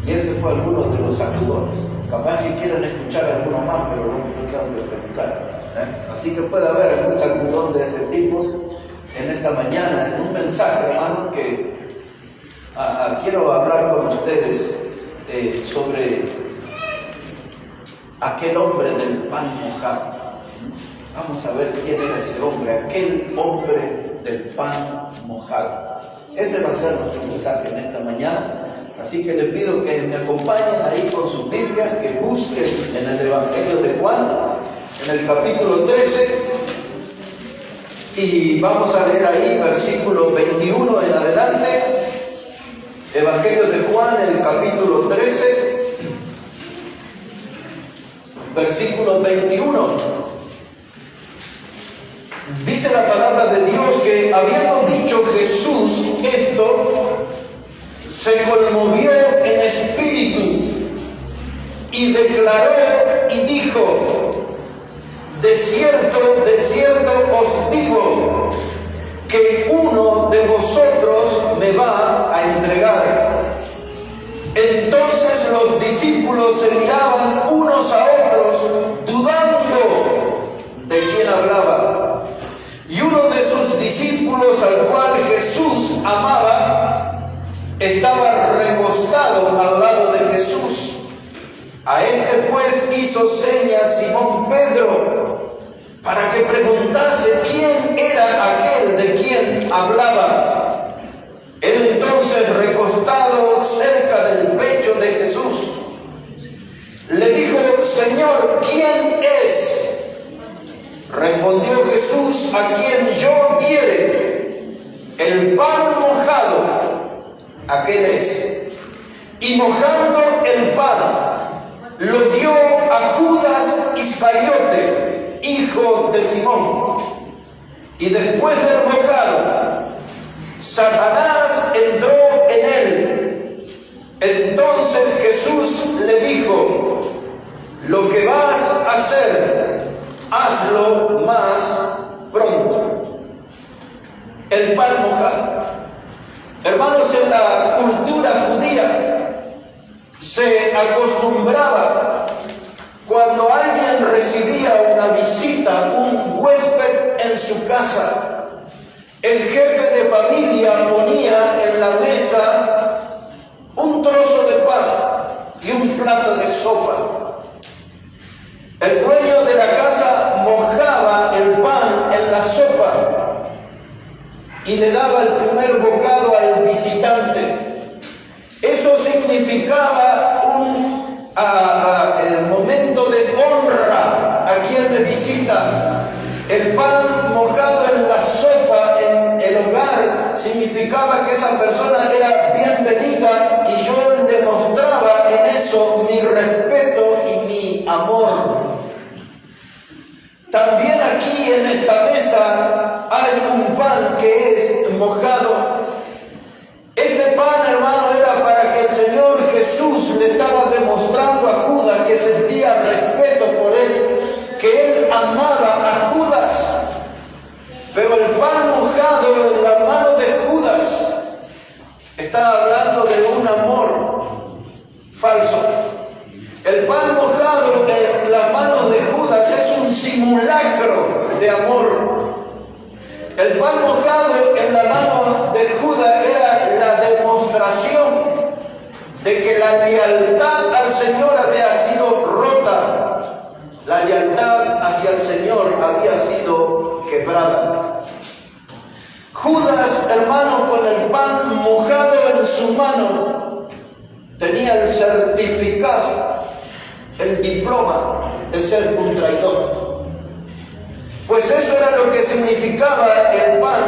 Y ese fue alguno de los sacudones. Capaz que quieren escuchar alguno más, pero no tengo que predicar. Así que puede haber algún sacudón de ese tipo en esta mañana, en un mensaje, hermano, que quiero hablar con ustedes sobre aquel hombre del pan mojado. Vamos a ver quién era ese hombre, aquel hombre del pan mojado. Ese va a ser nuestro mensaje en esta mañana. Así que le pido que me acompañen ahí con sus Biblias, que busquen en el Evangelio de Juan, en el capítulo 13, y vamos a leer ahí versículo 21 en adelante. Evangelio de Juan, el capítulo 13, versículo 21. Dice la palabra de Dios que, habiendo dicho Jesús esto, se conmovió en espíritu y declaró y dijo: de cierto os digo, que uno de vosotros me va a entregar. Entonces los discípulos se miraban unos a otros, dudando de quién hablaba. Y uno de sus discípulos, al cual Jesús amaba, estaba recostado al lado de Jesús. A este pues hizo señas Simón Pedro para que preguntase quién era aquel de quien hablaba. Él entonces, recostado cerca del pecho de Jesús, le dijo: Señor, ¿quién es? Respondió Jesús: a quien yo diere el pan mojado, aquel es. Y mojando el pan, lo dio a Judas Iscariote, hijo de Simón. Y después del bocado, Satanás entró en él. Entonces Jesús le dijo: lo que vas a hacer, hazlo más pronto. El pan mojado. Hermanos, en la cultura judía se acostumbraba, cuando alguien recibía una visita, un huésped en su casa, el jefe de familia ponía en la mesa un trozo de pan y un plato de sopa. El dueño de la casa mojaba el pan en la sopa y le daba el primer bocado al visitante. Eso significaba un momento de honra a quien me visita. El pan mojado en la sopa en el hogar significaba que esa persona era bienvenida, y yo le mostraba en eso mi respeto y mi amor. También aquí en esta mesa hay un pan que es mojado. Este pan, hermano, era para que el Señor Jesús le estaba demostrando a Judas que sentía respeto por él, que él amaba a Judas. Pero el pan mojado en la mano de Judas está hablando de un amor falso. El pan mojado en las manos de Judas es un simulacro de amor. El pan mojado en la mano de Judas era la demostración de que la lealtad al Señor había sido rota. La lealtad hacia el Señor había sido quebrada. Judas, hermano, con el pan mojado en su mano, tenía el certificado, el diploma de ser un traidor. Pues eso era lo que significaba el pan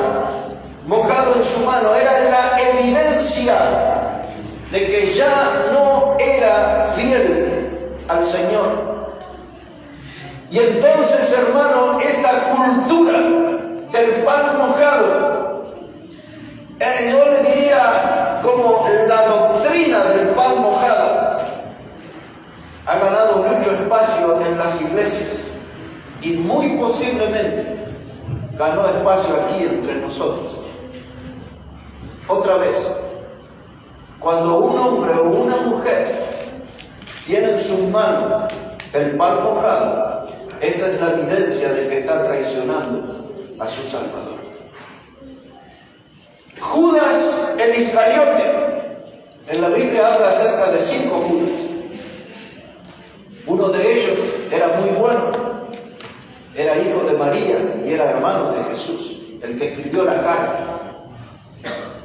mojado en su mano. Era la evidencia de que ya no era fiel al Señor. Y entonces, hermano, esta cultura del pan mojado, yo le diría como la doctrina del pan mojado, ha ganado mucho espacio en las iglesias y muy posiblemente ganó espacio aquí entre nosotros. Otra vez, cuando un hombre o una mujer en sus manos el pan mojado, esa es la evidencia de que está traicionando a su Salvador. Judas el Iscariote, en la Biblia habla acerca de 5 Judas. Uno de ellos era muy bueno, era hijo de María y era hermano de Jesús, el que escribió la carta.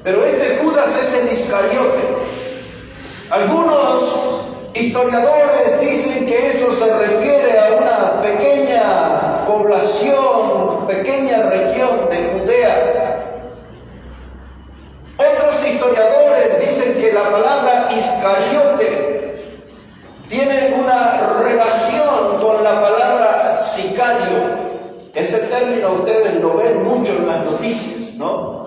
Pero este Judas es el Iscariote. Algunos historiadores dicen que eso se refiere a una pequeña población, pequeña región de Judea. Otros historiadores dicen que la palabra Iscariote tiene una relación con la palabra sicario. Ese término ustedes lo ven mucho en las noticias, ¿no?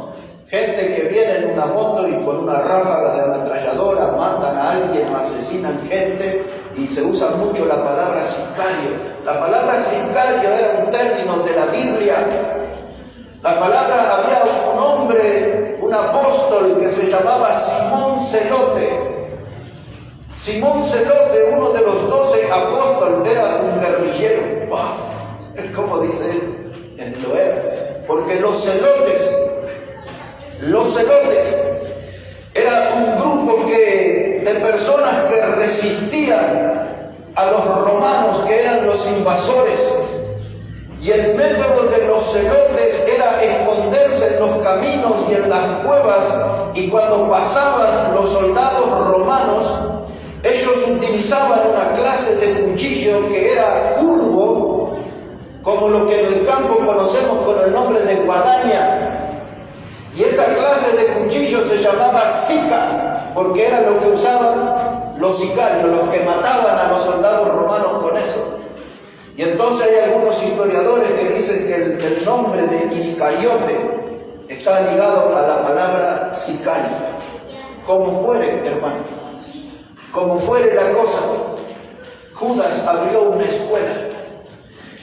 Gente que viene en una moto y con una ráfaga de ametralladora matan a alguien, asesinan gente, y se usa mucho la palabra sicario. La palabra sicario era un término de la Biblia. La palabra, había un hombre, un apóstol que se llamaba Simón Zelote. Simón Zelote, uno de los 12 apóstoles, era un guerrillero. ¡Wow! ¿Cómo dice eso? Lo era. Porque los celotes era un grupo de personas que resistían a los romanos, que eran los invasores. Y el método de los celotes era esconderse en los caminos y en las cuevas, y cuando pasaban los soldados romanos, ellos utilizaban una clase de cuchillo que era curvo, como lo que en el campo conocemos con el nombre de guadaña. Y esa clase de cuchillo se llamaba sica, porque era lo que usaban los sicarios, los que mataban a los soldados romanos con eso. Y entonces hay algunos historiadores que dicen que el nombre de Iscariote está ligado a la palabra sicario. Como fuere, hermano, como fuere la cosa, Judas abrió una escuela.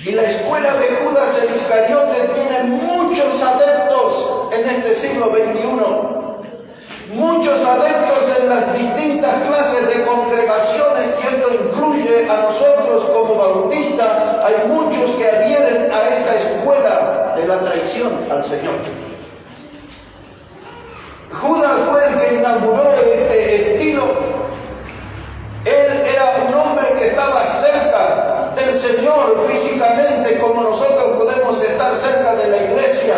Y la escuela de Judas el Iscariote tiene muchos adeptos en este siglo XXI. Muchos adeptos en las distintas clases de congregaciones, y esto incluye a nosotros como bautistas. Hay muchos que adhieren a esta escuela de la traición al Señor. Judas fue el que inauguró este estilo. Él era un hombre que estaba cerca del Señor físicamente, como nosotros podemos estar cerca de la iglesia.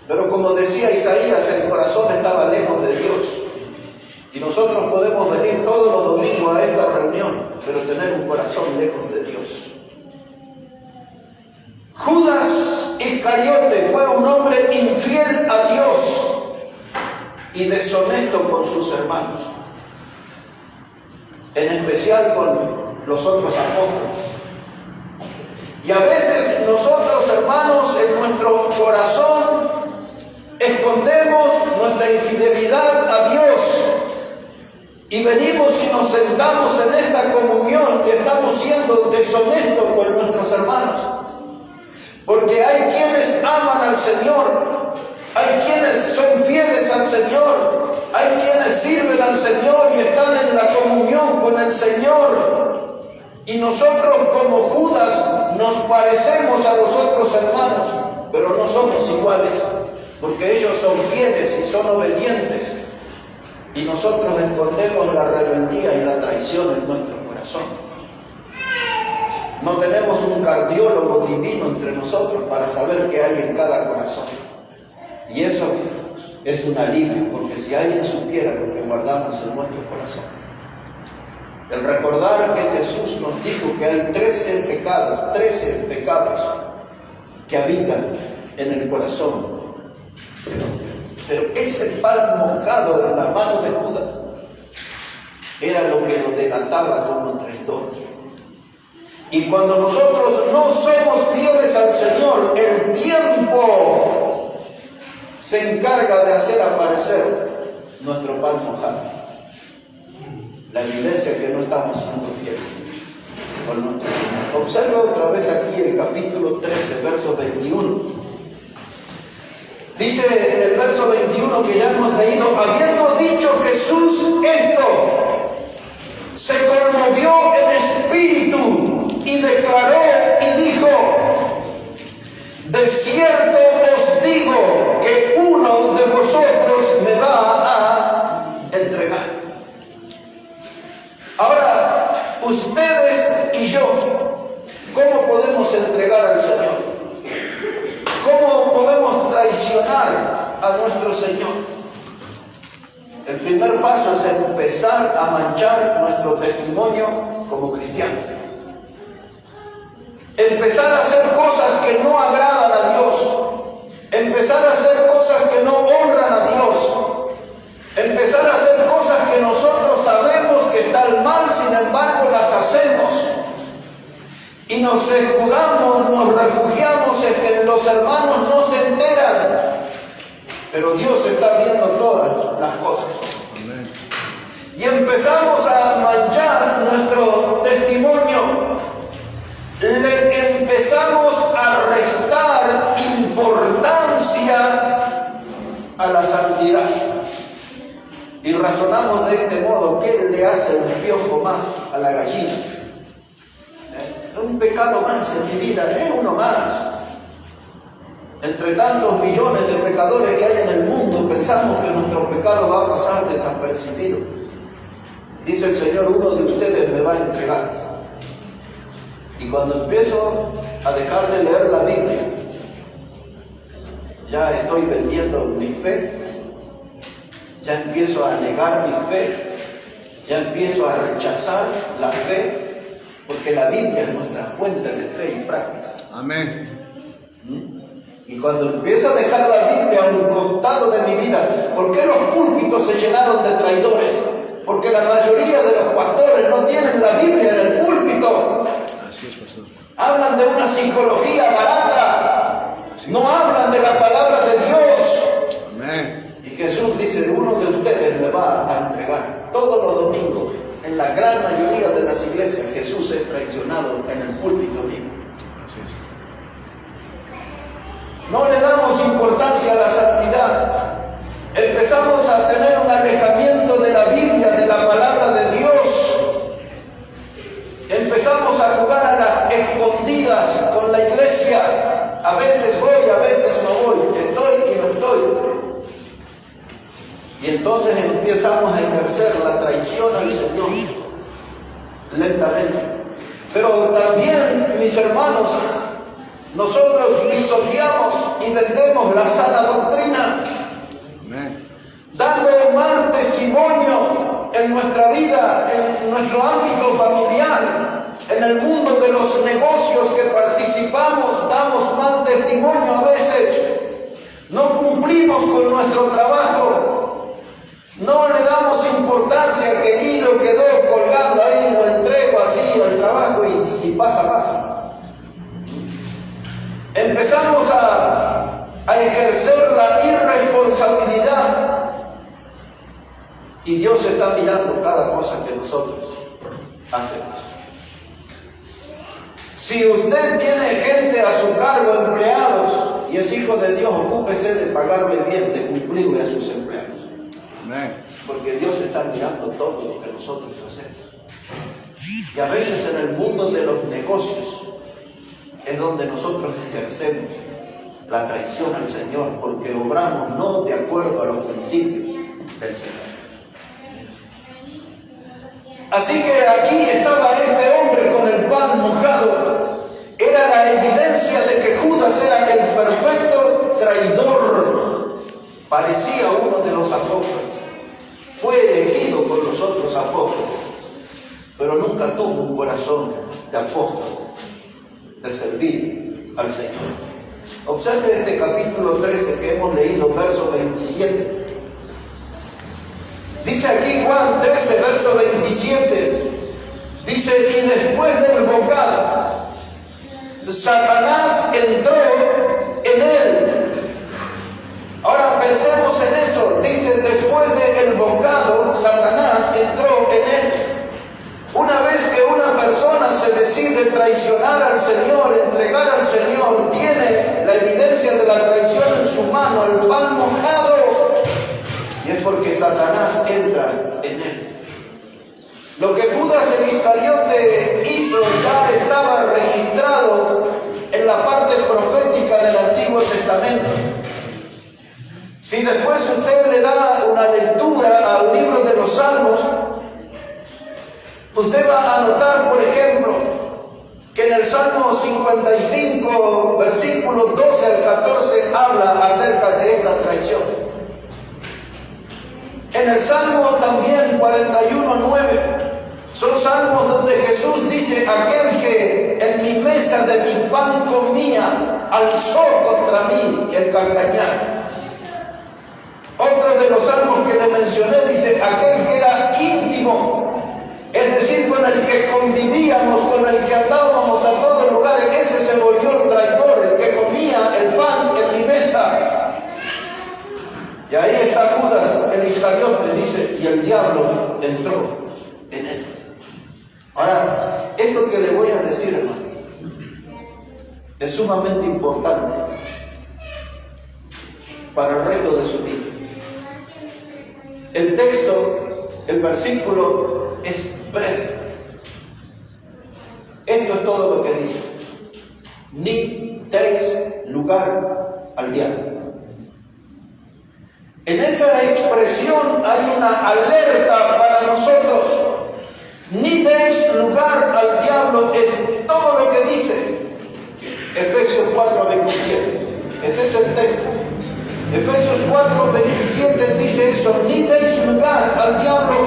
Pero como decía Isaías, el corazón estaba lejos de Dios. Y nosotros podemos venir todos los domingos a esta reunión, pero tener un corazón lejos de Dios. Judas Iscariote fue un hombre infiel a Dios y deshonesto con sus hermanos, en especial con los otros apóstoles. Y a veces nosotros, hermanos, en nuestro corazón escondemos nuestra infidelidad a Dios, y venimos y nos sentamos en esta comunión y estamos siendo deshonestos con nuestros hermanos. Porque hay quienes aman al Señor, hay quienes son fieles al Señor, hay quienes sirven al Señor y están en la comunión con el Señor. Y nosotros, como Judas, nos parecemos a los otros hermanos, pero no somos iguales, porque ellos son fieles y son obedientes, y nosotros escondemos la rebeldía y la traición en nuestro corazón. No tenemos un cardiólogo divino entre nosotros para saber qué hay en cada corazón. Y eso es un alivio, porque si alguien supiera lo que guardamos en nuestro corazón, el recordar que Jesús nos dijo que hay 13 pecados que habitan en el corazón. Pero ese pan mojado en la mano de Judas era lo que lo delataba como traidor. Y cuando nosotros no somos fieles al Señor, el tiempo se encarga de hacer aparecer nuestro pan mojado. La evidencia que no estamos siendo fieles con nuestro Señor. Observa otra vez aquí el capítulo 13, verso 21. Dice en el verso 21 que ya hemos leído: habiendo dicho Jesús esto, se conmovió cierto os digo que uno de vosotros me va a entregar. Ahora, ustedes y yo, ¿cómo podemos entregar al Señor? ¿Cómo podemos traicionar a nuestro Señor? El primer paso es empezar a manchar nuestro testimonio como cristiano. Empezar a hacer cosas que no agradan a Dios. Empezar a hacer cosas que no honran a Dios. Empezar a hacer cosas que nosotros sabemos que están mal, sin embargo las hacemos. Y nos escudamos, nos refugiamos en que los hermanos no se enteran. Pero Dios está viendo todas las cosas. Amén. Y empezamos a manchar nuestro testimonio. Le empezamos a restar importancia a la santidad. Y razonamos de este modo: ¿qué le hace un piojo más a la gallina? Un pecado más en mi vida, es uno más. Entre tantos millones de pecadores que hay en el mundo, pensamos que nuestro pecado va a pasar desapercibido. Dice el Señor: uno de ustedes me va a entregar. Y cuando empiezo a dejar de leer la Biblia, ya estoy vendiendo mi fe, ya empiezo a negar mi fe, ya empiezo a rechazar la fe, porque la Biblia es nuestra fuente de fe y práctica. Amén. Y cuando empiezo a dejar la Biblia a un costado de mi vida, ¿por qué los púlpitos se llenaron de traidores? Porque la mayoría de los pastores no tienen la Biblia en el púlpito. Así es, pastor. Hablan de una psicología barata. No hablan de la palabra de Dios. Amén. Y Jesús dice: uno de ustedes me va a entregar. Todos los domingos, en la gran mayoría de las iglesias, Jesús es traicionado en el púlpito mismo. No le damos importancia a la santidad. Empezamos a tener un alejamiento de la Biblia, de la palabra de Dios. Empezamos a jugar a las escondidas con la iglesia. A veces voy, a veces no voy. Estoy y no estoy. Y entonces empezamos a ejercer la traición al Señor lentamente. Pero también, mis hermanos, nosotros pisoteamos y vendemos la sana doctrina. Amén. Dando un mal testimonio en nuestra vida, en nuestro ámbito familiar, en el mundo de los negocios que participamos, damos mal testimonio a veces. No cumplimos con nuestro trabajo. No le damos importancia que el hilo quedó colgando ahí, lo entrego así al trabajo y si pasa, pasa. Empezamos a ejercer la irresponsabilidad y Dios está mirando cada cosa que nosotros hacemos. Si usted tiene gente a su cargo, empleados, y es hijo de Dios, ocúpese de pagarle bien, de cumplirle a sus empleados. Amén. Porque Dios está mirando todo lo que nosotros hacemos. Y a veces en el mundo de los negocios es donde nosotros ejercemos la traición al Señor, porque obramos no de acuerdo a los principios del Señor. Así que aquí estaba este hombre con el pan mojado. Era la evidencia de que Judas era el perfecto traidor. Parecía uno de los apóstoles. Fue elegido por los otros apóstoles, pero nunca tuvo un corazón de apóstol, de servir al Señor. Observe este capítulo 13 que hemos leído, verso 27. Dice aquí Juan 13, verso 27. Dice: y después del bocado, Satanás entró en él. Ahora pensemos en eso. Dice: después del bocado, Satanás entró en él. Una vez que una persona se decide traicionar al Señor, entregar al Señor, tiene la evidencia de la traición en su mano, el pan mojado, y es porque Satanás entra en él. Lo que Judas el Iscariote hizo ya estaba registrado en la parte profética del Antiguo Testamento. Si después usted le da una lectura al libro de los Salmos, usted va a notar, por ejemplo, que en el Salmo 55, versículos 12 al 14, habla acerca de esta traición. En el Salmo también 41:9, son salmos donde Jesús dice: aquel que en mi mesa de mi pan comía, alzó contra mí el calcañar. Otro de los salmos que le mencioné dice: aquel que era íntimo, es decir, con el que convivíamos, con el que andábamos a todos lugares, ese se volvió el traidor, el que comía el pan en mi mesa. Y ahí está Judas, el Iscariote, dice, y el diablo entró en él. Ahora, esto que le voy a decir, hermano, es sumamente importante para el resto de su vida. El texto, el versículo es breve. Esto es todo lo que dice: ni deis lugar al diablo. En esa expresión hay una alerta para nosotros. Ni deis lugar al diablo es todo lo que dice Efesios 4:27. Ese es el texto. Efesios 4:27 dice eso: ni deis lugar al diablo,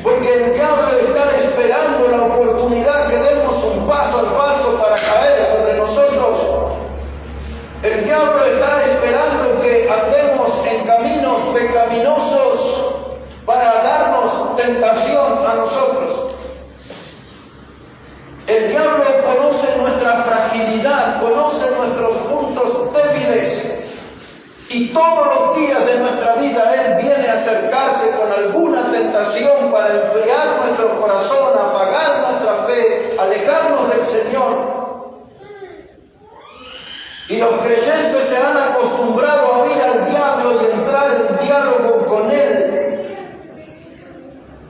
porque el diablo está esperando la oportunidad que demos un paso al falso para caer sobre nosotros. El diablo está esperando que andemos en caminos pecaminosos para darnos tentación a nosotros. El diablo conoce nuestra fragilidad, conoce nuestros puntos débiles, y todos los días de nuestra vida Él viene a acercarse con alguna tentación para enfriar nuestro corazón, apagar nuestra fe, alejarnos del Señor. Y los creyentes se han acostumbrado a oír al diablo y entrar en diálogo con él.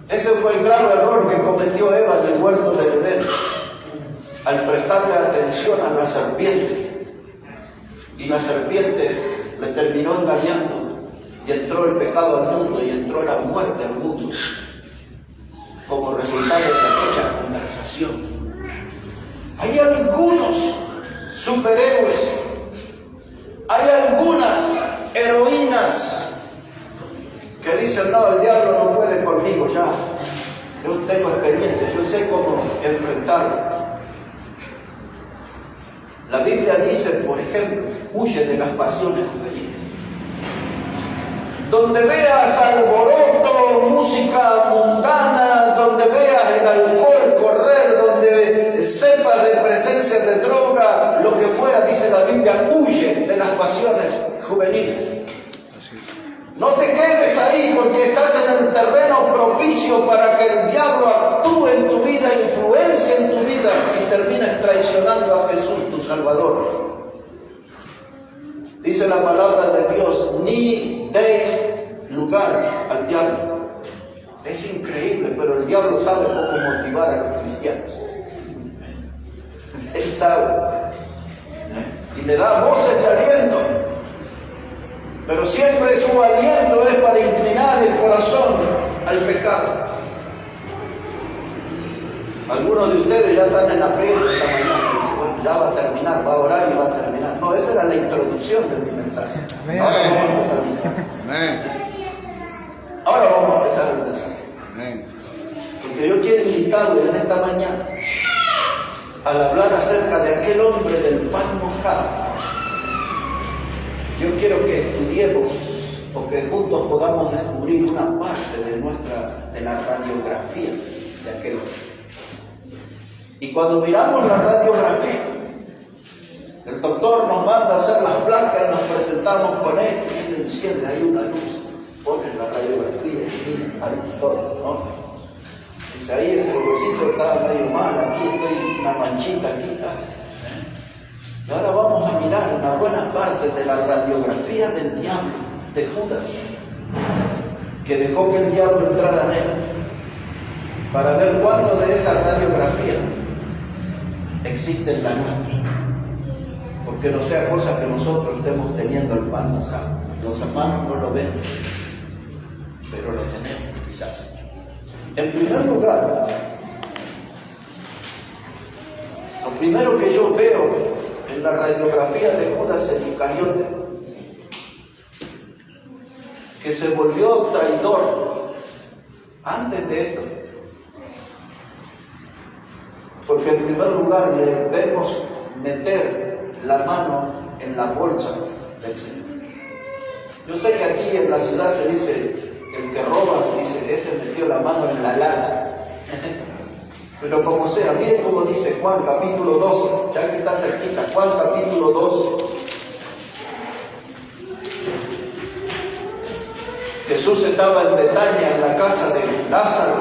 Ese fue el grave error que cometió Eva en el huerto de Edén, al prestarle atención a la serpiente. Y la serpiente le terminó engañando, y entró el pecado al mundo, y entró la muerte al mundo, como resultado de aquella conversación. Hay algunos superhéroes, hay algunas heroínas que dicen: no, el diablo no puede conmigo ya, yo tengo experiencia, yo sé cómo enfrentarlo. La Biblia dice, por ejemplo, huye de las pasiones juveniles. Donde veas alboroto, música mundana, donde veas el alcohol correr, donde sepas de presencia de droga, lo que fuera, dice la Biblia, huye de las pasiones juveniles. No te quedes ahí, porque estás en el terreno propicio para que el diablo actúe en tu vida, influencie en tu vida y termines traicionando a Jesús, tu Salvador. Dice la palabra de Dios: ni deis lugar al diablo. Es increíble, pero el diablo sabe cómo motivar a los cristianos. Él sabe. Y le da voces de aliento. Pero siempre su aliento es para inclinar el corazón al pecado. Algunos de ustedes ya están en aprieto esta mañana. Dicen: bueno, ya va a terminar, va a orar y va a terminar. No, esa era la introducción de mi mensaje. Ahora vamos a empezar el mensaje. Ahora vamos a empezar el mensaje. Porque yo quiero invitarle en esta mañana al hablar acerca de aquel hombre del pan mojado. Yo quiero que estudiemos, o que juntos podamos descubrir una parte de la radiografía de aquel hombre. Y cuando miramos la radiografía, el doctor nos manda a hacer las placas y nos presentamos con él, y él enciende ahí una luz, pone la radiografía y mira, ahí todo, ¿no? Dice: ahí ese huesito está medio mal, aquí estoy una manchita, aquí está. Y ahora vamos a mirar una buena parte de la radiografía del diablo, de Judas, que dejó que el diablo entrara en él, para ver cuánto de esa radiografía existe en la nuestra. que no sea cosa que nosotros estemos teniendo el pan mojado. Los hermanos no lo ven, pero lo tenemos quizás. En primer lugar, lo primero que yo veo en la radiografía de Judas el Iscariote, que se volvió traidor antes de esto. Porque en primer lugar le vemos meter la mano en la bolsa del Señor. Yo sé que aquí en la ciudad se dice, el que roba, dice, ese metió la mano en la lana. Pero como sea, miren cómo dice Juan capítulo 12, ya que está cerquita, Juan capítulo 12. Jesús estaba en Betania, en la casa de Lázaro,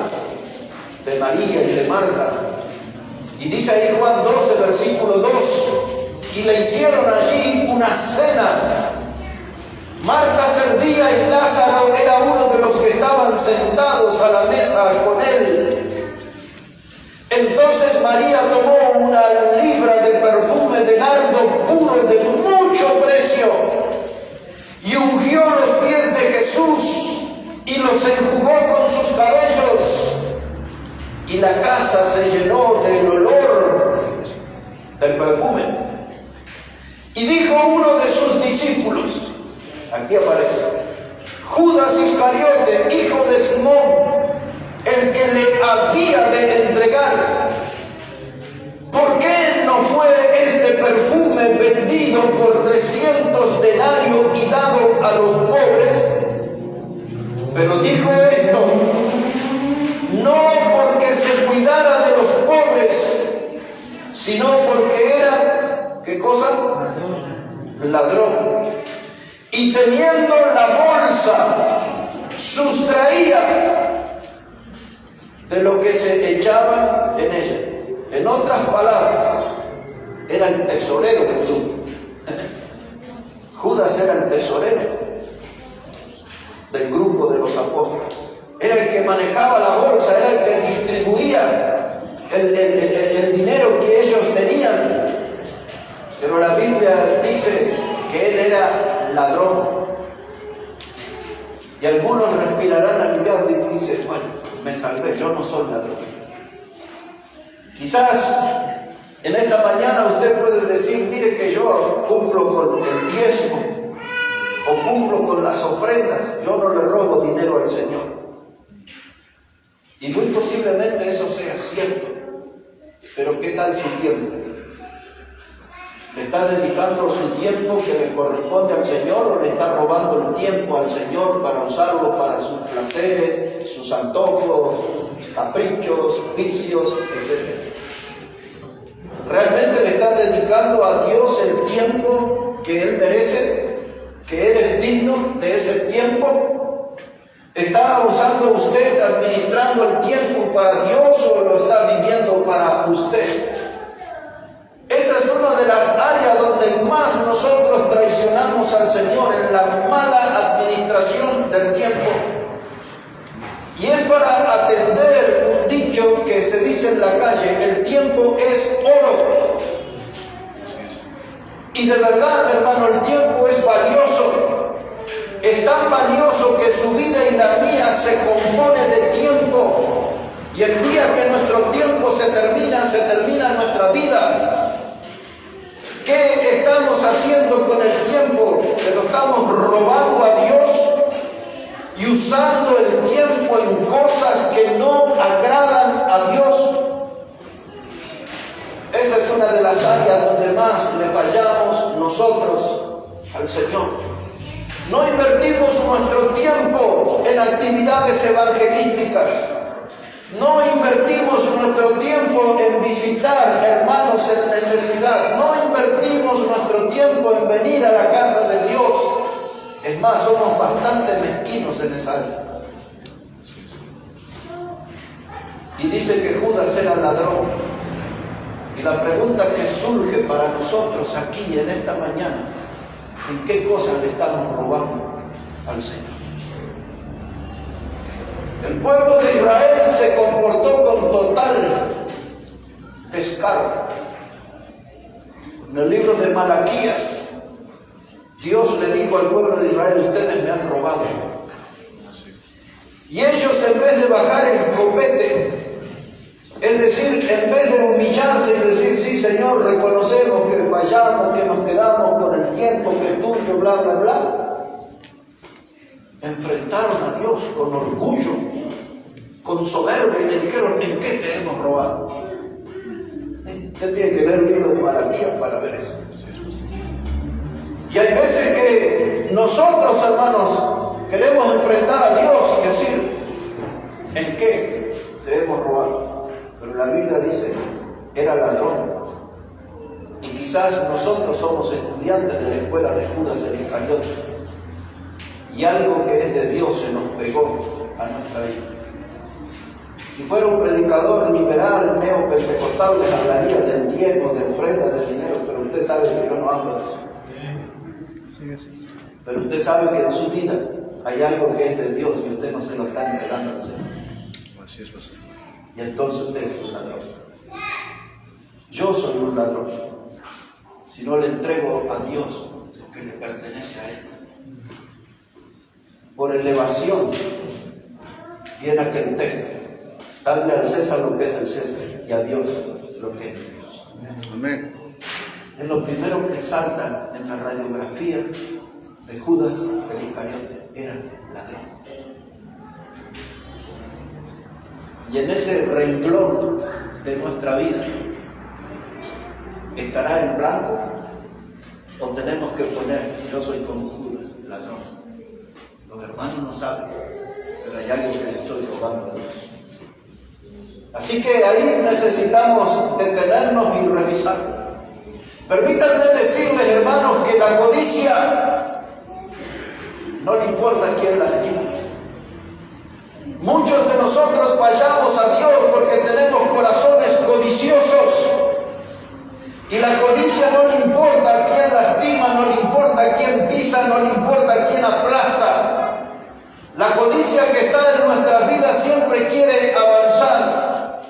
de María y de Marta. Y dice ahí Juan 12, versículo 2, y le hicieron allí una cena. Marta servía y Lázaro era uno de los que estaban sentados a la mesa con él. Entonces María tomó una libra de perfume de nardo puro de mucho precio y ungió los pies de Jesús y los enjugó con sus cabellos. Y la casa se llenó del olor del perfume. Y dijo uno de sus discípulos, aquí aparece, Judas Iscariote, hijo de Simón, el que le había de entregar, ¿por qué no fue este perfume vendido por 300 denarios y dado a los pobres? Pero dijo esto no porque se cuidara de los pobres, sino porque era, ¿qué cosa? Ladrón. Y teniendo la bolsa, sustraía de lo que se echaba en ella. En otras palabras, era el tesorero de tú. Judas era el tesorero del grupo de los apóstoles. Era el que manejaba la bolsa, era el que distribuía el dinero que ellos tenían. Pero la Biblia dice que él era ladrón. Y algunos respirarán aliviados y dicen, bueno, me salvé, yo no soy ladrón. Quizás en esta mañana usted puede decir, mire que yo cumplo con el diezmo o cumplo con las ofrendas, yo no le robo dinero al Señor. Y muy posiblemente eso sea cierto, pero ¿qué tal su tiempo? ¿Le está dedicando su tiempo que le corresponde al Señor o le está robando el tiempo al Señor para usarlo para sus placeres, sus antojos, caprichos, vicios, etc.? ¿Realmente le está dedicando a Dios el tiempo que Él merece? ¿Que Él es digno de ese tiempo? ¿Está usando usted, administrando el tiempo para Dios o lo está viviendo para usted? Esa es una de las áreas donde más nosotros traicionamos al Señor, en la mala administración del tiempo. Y es para atender un dicho que se dice en la calle, el tiempo es oro. Y de verdad, hermano, el tiempo es valioso. Es tan valioso que su vida y la mía se compone de tiempo. Y el día que nuestro tiempo se termina nuestra vida. ¿Qué estamos haciendo con el tiempo? ¿Se lo estamos robando a Dios? Y usando el tiempo en cosas que no agradan a Dios. Esa es una de las áreas donde más le fallamos nosotros al Señor. No invertimos nuestro tiempo en actividades evangelísticas. No invertimos nuestro tiempo en visitar hermanos en necesidad. No invertimos nuestro tiempo en venir a la casa de Dios. Es más, somos bastante mezquinos en esa área. Y dice que Judas era ladrón. Y la pregunta que surge para nosotros aquí en esta mañana, ¿en qué cosas le estamos robando al Señor? El pueblo de Israel se comportó con total descaro. En el libro de Malaquías, reconocemos que fallamos, que nos quedamos con el tiempo que es tuyo, bla, bla, bla. Enfrentaron a Dios con orgullo, con soberbia y le dijeron: ¿en qué te hemos robado? Usted tiene que leer el libro de Malaquías para ver eso. Y hay veces que nosotros, hermanos, queremos enfrentar a Dios y decir: ¿en qué te hemos robado? Pero la Biblia dice: era ladrón. Y quizás nosotros somos estudiantes de la escuela de Judas el Iscariote, y algo que es de Dios se nos pegó a nuestra vida. Si fuera un predicador liberal, neopentecostal, les hablaría del diezmo, de ofrenda, de dinero, pero usted sabe que yo no hablo de eso. Pero usted sabe que en su vida hay algo que es de Dios y usted no se lo está entregando al Señor. Así es, pastor. Y entonces usted es un ladrón. Yo soy un ladrón si no le entrego a Dios lo que le pertenece a Él. Por elevación viene aquel texto: darle al César lo que es del César y a Dios lo que es de Dios. Amén. Es lo primero que salta en la radiografía de Judas el Iscariote: era ladrón. Y en ese renglón de nuestra vida, ¿estará en blanco o tenemos que poner: yo soy como Judas, ladrón? Los hermanos no saben, pero hay algo que le estoy robando a Dios. Así que ahí necesitamos detenernos y revisar. Permítanme decirles, hermanos, que la codicia no le importa a quién lastima. Muchos de nosotros fallamos a Dios porque tenemos corazones codiciosos. Y la codicia no le importa a quién lastima, no le importa a quién pisa, no le importa a quién aplasta. La codicia que está en nuestras vidas siempre quiere avanzar.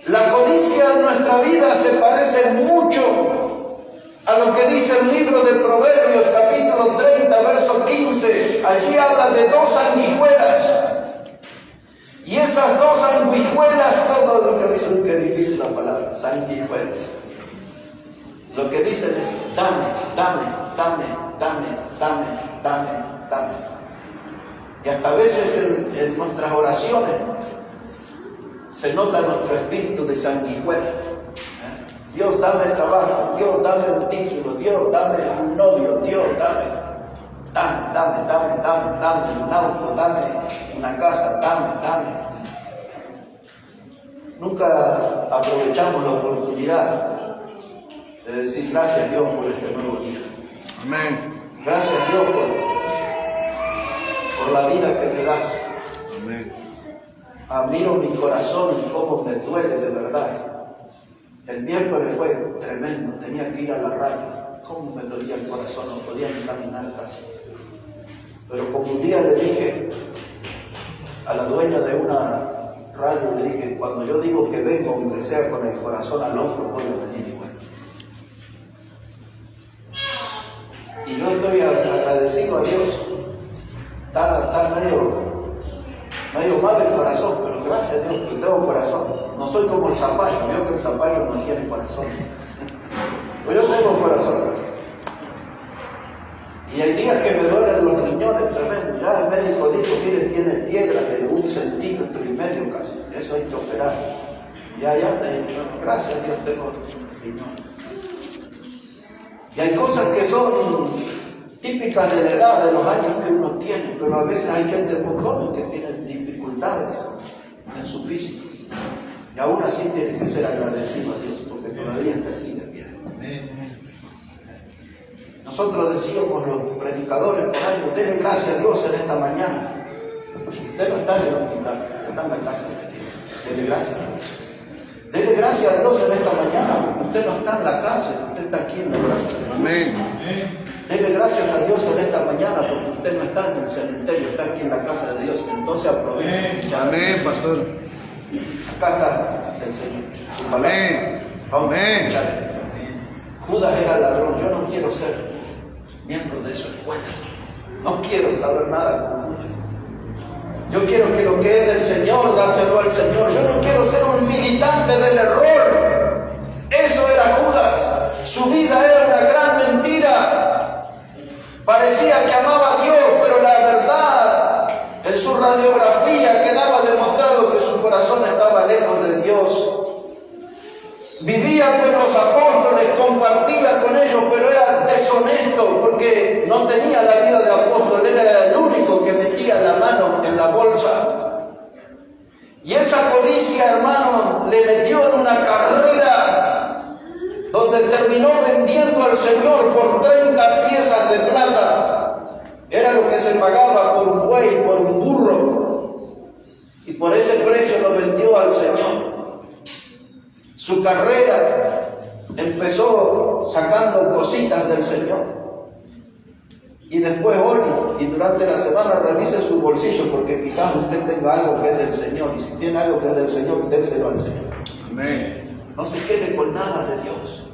La codicia en nuestra vida se parece mucho a lo que dice el libro de Proverbios, capítulo 30, verso 15. Allí habla de dos sanguijuelas. Y esas dos sanguijuelas, todo lo que dicen, qué difícil la palabra, sanguijuelas. Lo que dicen es: dame, dame, dame, dame, dame, dame, dame. Y hasta a veces en nuestras oraciones se nota nuestro espíritu de sanguijuela. Dios, dame trabajo, Dios, dame un título, Dios, dame un novio, Dios, dame un auto, dame una casa, dame. Nunca aprovechamos la oportunidad de decir: gracias, Dios, por este nuevo día. Amén. Gracias, Dios, por la vida que me das. Amén. Miro mi corazón y cómo me duele de verdad. El miércoles fue tremendo, tenía que ir a la radio. Cómo me dolía el corazón, no podía ni caminar a casa. Pero como un día le dije a la dueña de una radio, le dije: cuando yo digo que vengo, aunque sea con el corazón al hombro, voy a venir igual. Y yo estoy agradecido a Dios. Está medio mal el corazón, pero gracias a Dios que tengo corazón. No soy como el zapallo, veo que el zapallo no tiene corazón. Pero yo tengo corazón. Y hay días que me duelen los riñones, tremendo. Ya el médico dijo: miren, tiene piedra de 1,5 centímetros casi. Eso hay que operar. Ya, gracias a Dios tengo riñones. Y hay cosas que son típicas de la edad, de los años que uno tiene, pero a veces hay gente muy joven que tiene dificultades en su físico. Y aún así tiene que ser agradecido a Dios, porque todavía está aquí de pie. Nosotros decíamos, los predicadores por años: denle gracias a Dios en esta mañana. Usted no está en el hospital, usted está en la casa de Dios. Denle gracias a Dios. Denle gracias a Dios en esta mañana, porque usted no está en la cárcel, usted está aquí en la gracia de Dios. Amén. Dele gracias a Dios en esta mañana, porque usted no está en el cementerio, está aquí en la casa de Dios. Entonces aproveche. Amén, pastor. Acá está el Señor. Amén. Vamos a Amén. escuchar esto. Judas era ladrón. Yo no quiero ser miembro de su escuela. No quiero saber nada con Judas. Yo quiero que lo que es del Señor, dárselo al Señor. Yo no quiero ser un militante del error. Eso era Judas. vivía con los apóstoles, compartía con ellos, pero era deshonesto porque no tenía la vida de apóstol, era el único que metía la mano en la bolsa. Y esa codicia, hermano, le metió en una carrera donde terminó vendiendo al Señor por 30 piezas de plata. Era lo que se pagaba por un buey, por un burro. Y por ese precio lo vendió al Señor. Su carrera empezó sacando cositas del Señor. Y después hoy y durante la semana revise su bolsillo, porque quizás usted tenga algo que es del Señor. Y si tiene algo que es del Señor, déselo al Señor. Amén. No se quede con nada de Dios.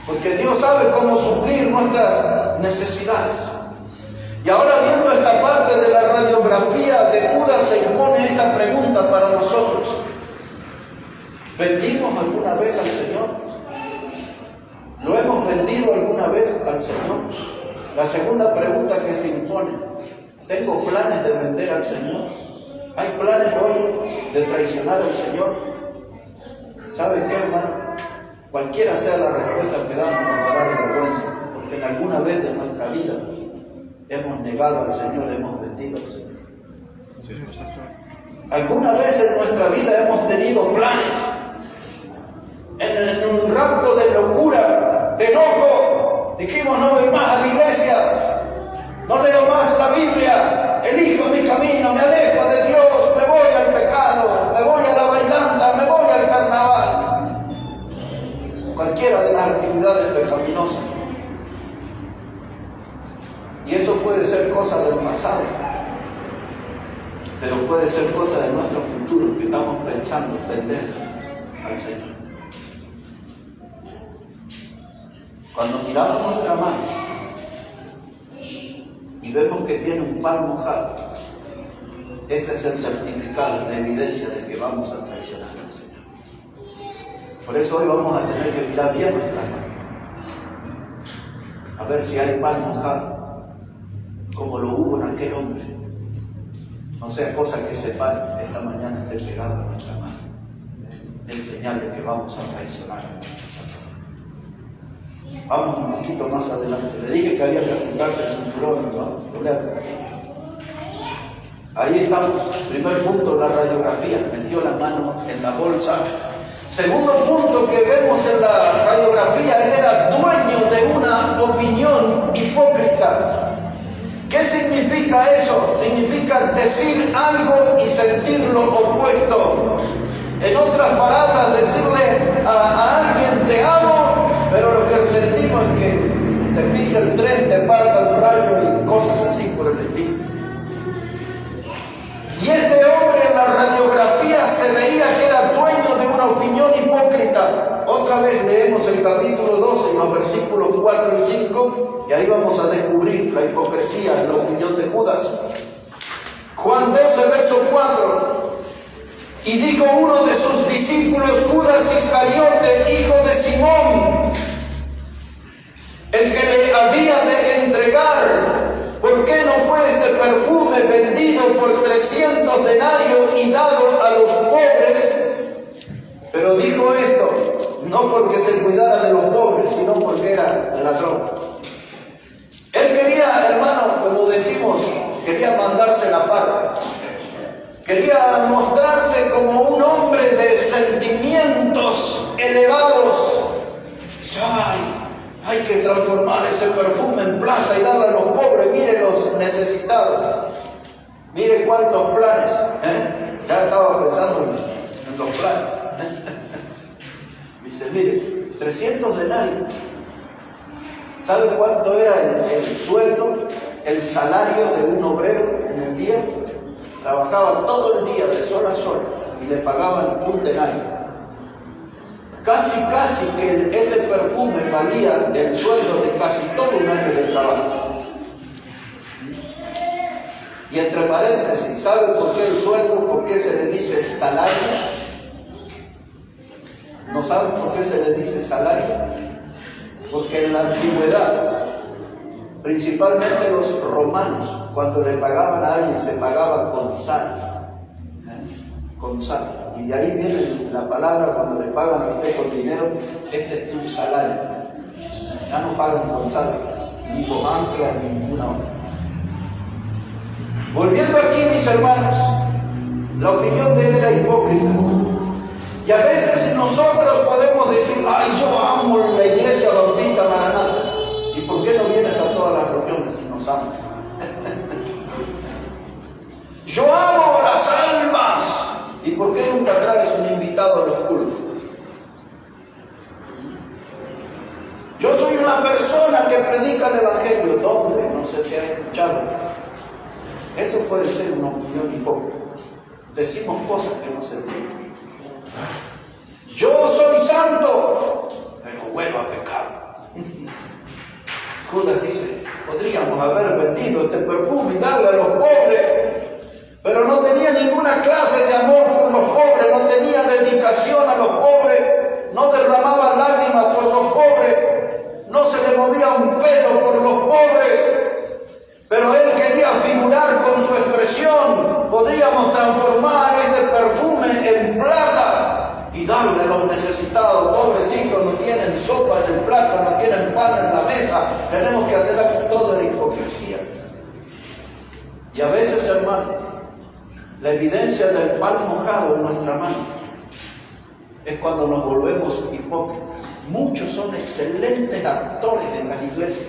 Porque Dios sabe cómo suplir nuestras necesidades. Y ahora, viendo esta parte de la radiografía de Judas, se impone esta pregunta para nosotros. ¿Vendimos alguna vez al Señor? ¿Lo hemos vendido alguna vez al Señor? La segunda pregunta que se impone: ¿tengo planes de vender al Señor? ¿Hay planes hoy de traicionar al Señor? ¿Sabe qué, hermano? Cualquiera sea la respuesta que damos, nos va a dar vergüenza, porque en alguna vez de nuestra vida hemos negado al Señor, hemos vendido al Señor. Alguna vez en nuestra vida hemos tenido planes, en un rapto de locura, de enojo, dijimos: no voy más a la iglesia, no leo más la Biblia, elijo mi camino, me alejo de Dios, me voy al pecado, me voy a la bailanta, me voy al carnaval. Cualquiera de las actividades pecaminosas. Y eso puede ser cosa del pasado, pero puede ser cosa de nuestro futuro, que estamos pensando tender al Señor. Cuando miramos nuestra mano y vemos que tiene un pan mojado, ese es el certificado, la evidencia de que vamos a traicionar al Señor. Por eso hoy vamos a tener que mirar bien nuestra mano, a ver si hay pan mojado, como lo hubo en aquel hombre. No sea cosa que ese pan esta mañana esté pegado a nuestra mano, en señal de que vamos a traicionar a nuestro Señor. Vamos un poquito más adelante. Le dije que había que apuntarse el cinturón, ¿no? Ahí estamos. Primer punto, la radiografía. Metió la mano en la bolsa. Segundo punto que vemos en la radiografía: él era dueño de una opinión hipócrita. ¿Qué significa eso? Significa decir algo y sentir lo opuesto. En otras palabras, decirle a alguien: te amo, pero lo que sentimos es que te pisa el tren, te parta un rayo y cosas así por el estilo. Y este hombre en la radiografía se veía que era dueño de una opinión hipócrita. Otra vez leemos el capítulo 12, los versículos 4 y 5, y ahí vamos a descubrir la hipocresía en la opinión de Judas. Juan 12, verso 4. Y dijo uno de sus discípulos, Judas Iscariote, hijo de Simón, el que le había de entregar: ¿por qué no fue este perfume vendido por 300 denarios y dado a los pobres? Pero dijo esto no porque se cuidara de los pobres, sino porque era ladrón. Él quería, hermano, como decimos, quería mandarse la parte. Quería mostrarse como un hombre de sentimientos elevados. Hay que transformar ese perfume en plata y darle a los pobres. Mire los necesitados. Mire cuántos planes. Ya estaba pensando en los planes. Dice, mire, 300 denarios. ¿Sabe cuánto era el sueldo, el salario de un obrero en el día? Trabajaba todo el día de sol a sol y le pagaban un denario. Casi que ese perfume valía el sueldo de casi todo un año de trabajo. Y entre paréntesis, ¿sabe por qué el sueldo? ¿Por qué se le dice salario? ¿No saben por qué se le dice salario? Porque en la antigüedad, principalmente los romanos, cuando le pagaban a alguien, se pagaba con sal. con sal. Y de ahí viene la palabra cuando le pagan a usted con dinero, este es tu salario. Ya no pagan con sal, ni con ancla, ni ninguna otra. Volviendo aquí, mis hermanos, la opinión de él era hipócrita. Y a veces nosotros podemos decir, ay, yo amo la iglesia bautista Maranata. ¿Y por qué no vienes a todas las reuniones si nos amas? Yo amo las almas. ¿Y por qué nunca traes un invitado a los cultos? Yo soy una persona que predica el evangelio. ¿Dónde? No se te ha escuchado. Eso puede ser una opinión hipócrita. Decimos cosas que no se ven. Yo soy santo, pero vuelvo a pecar. Judas dice, podríamos haber vendido este perfume y darle a los pobres, pero no tenía ninguna clase de amor por los pobres, no tenía dedicación a los pobres, no derramaba lágrimas por los pobres, no se le movía un pelo por los pobres, pero él quería figurar con su expresión. Podríamos transformar este perfume en plata y darle a los necesitados. Pobrecitos, no tienen sopa en el plato, no tienen pan en la mesa. Tenemos que hacer toda la hipocresía. Y a veces, hermano, la evidencia del pan mojado en nuestra mano es cuando nos volvemos hipócritas. Muchos son excelentes actores en las iglesias.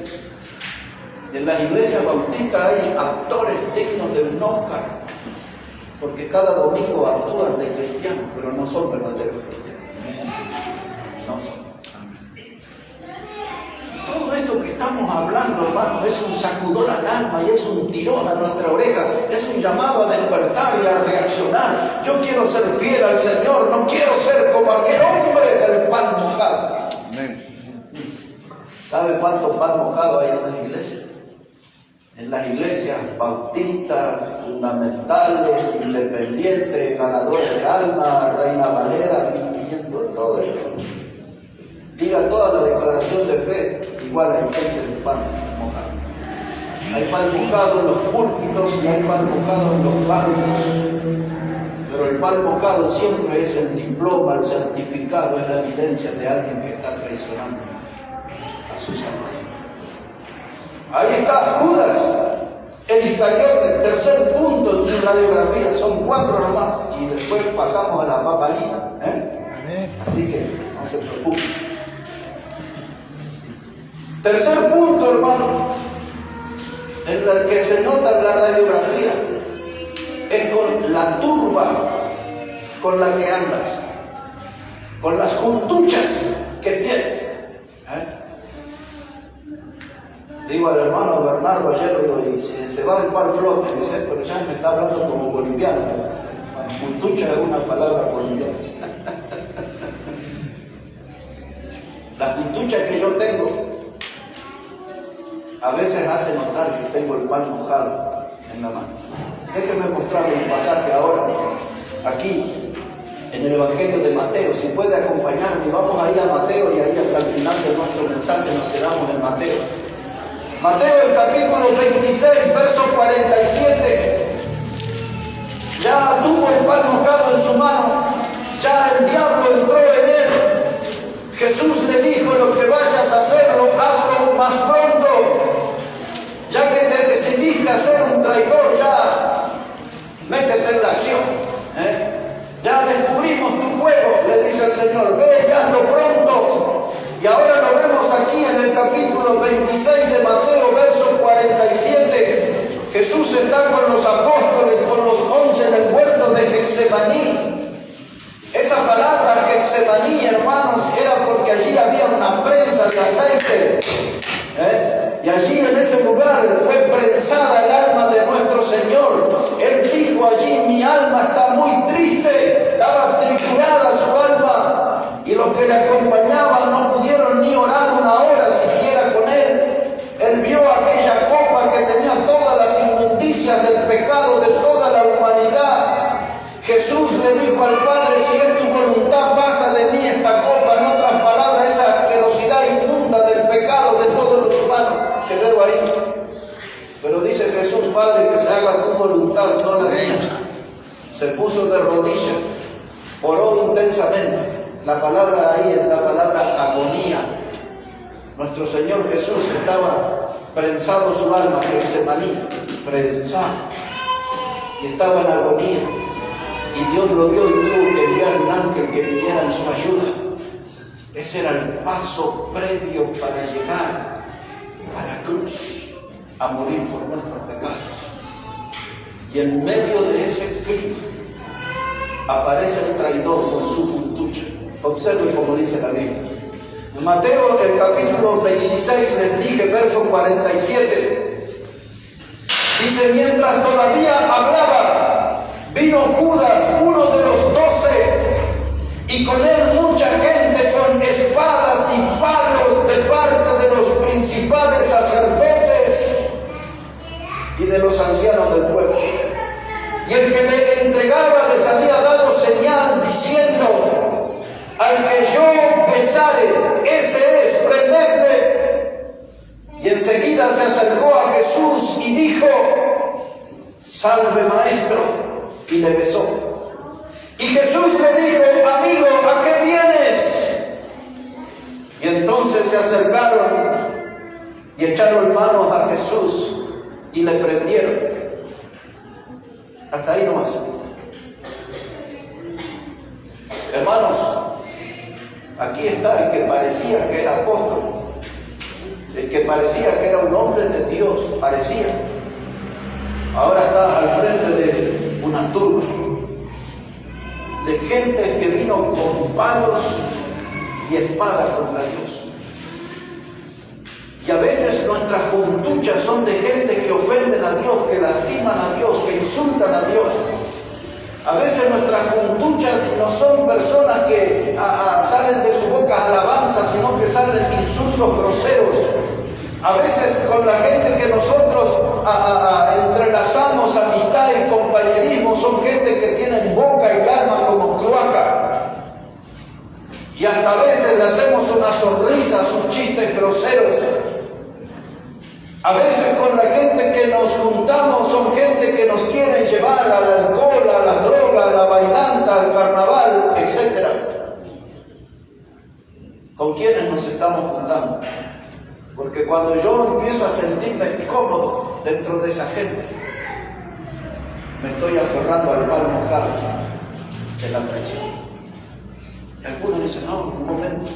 En las iglesias bautistas hay actores dignos del Oscar, porque cada domingo actúan de cristianos, pero no son verdaderos cristianos. No son. Todo esto que estamos hablando, hermano, es un sacudón al alma y es un tirón a nuestra oreja, es un llamado a despertar y a reaccionar. Yo quiero ser fiel al Señor, no quiero ser como aquel hombre del pan mojado. ¿Sabe cuánto pan mojado hay en las iglesias? En las iglesias bautistas, fundamentales, independientes, ganadores de alma, Reina Valera, viviendo todo eso. Diga toda la declaración de fe, igual hay gente de pan mojado. Hay pan mojado en los púlpitos y hay pan mojado en los bancos. Pero el pan mojado siempre es el diploma, el certificado, es la evidencia de alguien que está traicionando a sus amados. Ahí está Judas, el Iscariote, tercer punto en su radiografía. Son 4 nomás y después pasamos a la papa lisa. Así que no se preocupen. Tercer punto, hermano, en el que se nota en la radiografía, es con la turba con la que andas, con las juntuchas que tienes. Digo al hermano Bernardo ayer, le digo, y se va del pal flote, dice, pero ya me está hablando como boliviano. Juntucha es una palabra boliviana. La juntucha que yo tengo a veces hace notar que tengo el pan mojado en la mano. Déjenme mostrarles un pasaje ahora, aquí en el Evangelio de Mateo. Si puede acompañarme, vamos a ir a Mateo y ahí hasta el final de nuestro mensaje nos quedamos en Mateo. Mateo, el capítulo 26, verso 47. Ya tuvo el pan mojado en su mano, ya el diablo entró en él. Jesús le dijo, lo que vayas a hacerlo, hazlo más pronto. Ya que te decidiste a ser un traidor, ya métete en la acción. Ya descubrimos tu fuego, le dice el Señor, ve y hazlo pronto. Y ahora lo vemos aquí en el capítulo 26 de Mateo, verso 47. Jesús está con los apóstoles, con los 11 en el huerto de Getsemaní. Esa palabra Getsemaní, hermanos, era porque allí había una prensa de aceite. Y allí en ese lugar fue prensada el alma de nuestro Señor. Él dijo allí, mi alma está muy triste, estaba triturada su alma. Y los que le acompañaban no pudieron ni orar una hora siquiera con él. Él vio aquella copa que tenía todas las inmundicias del pecado de toda la humanidad. Jesús le dijo al Padre, si es tu voluntad, pasa de mí esta copa. En otras palabras, esa asquerosidad inmunda del pecado de todos los humanos que veo ahí. Pero dice Jesús, Padre, que se haga tu voluntad, no la mía. Se puso de rodillas intensamente. La palabra ahí es la palabra agonía. Nuestro Señor Jesús estaba prensado su alma, Getsemaní, prensado, y estaba en agonía. Y Dios lo vio y tuvo que enviar un ángel que viniera en su ayuda. Ese era el paso previo para llegar a la cruz, a morir por nuestros pecados. Y en medio de ese crimen aparece el traidor con su juntucha. Observen cómo dice la Biblia. En Mateo, el capítulo 26, les dije, verso 47. Dice, mientras todavía hablaba, vino Judas, uno de los 12, y con él mucha gente con espadas y palos de parte de los principales sacerdotes y de los ancianos del pueblo. Y el que le entregaba les había dado señal diciendo, al que yo besare, ese es, prendedle. Y enseguida se acercó a Jesús y dijo, salve maestro, y le besó. Y Jesús le dijo, amigo, ¿a qué vienes? Y entonces se acercaron y echaron manos a Jesús y le prendieron. Hasta ahí nomás. Hermanos, aquí está el que parecía que era apóstol, el que parecía que era un hombre de Dios, parecía. Ahora está al frente de una turba de gente que vino con palos y espadas contra Dios. Y a veces nuestras juntuchas son de gente que ofenden a Dios, que lastiman a Dios, que insultan a Dios. A veces nuestras juntuchas no son personas que salen de su boca alabanzas, sino que salen insultos groseros. A veces con la gente que nosotros entrelazamos amistad y compañerismo son gente que tienen boca y alma como cloaca. Y hasta a veces le hacemos una sonrisa a sus chistes groseros. A veces con la gente que nos juntamos son gente que nos quieren llevar al alcohol, a las drogas, a la bailanta, al carnaval, etc. ¿Con quiénes nos estamos juntando? Porque cuando yo empiezo a sentirme cómodo dentro de esa gente, me estoy aferrando al pan mojado de la traición. Y algunos dicen, no, un momento,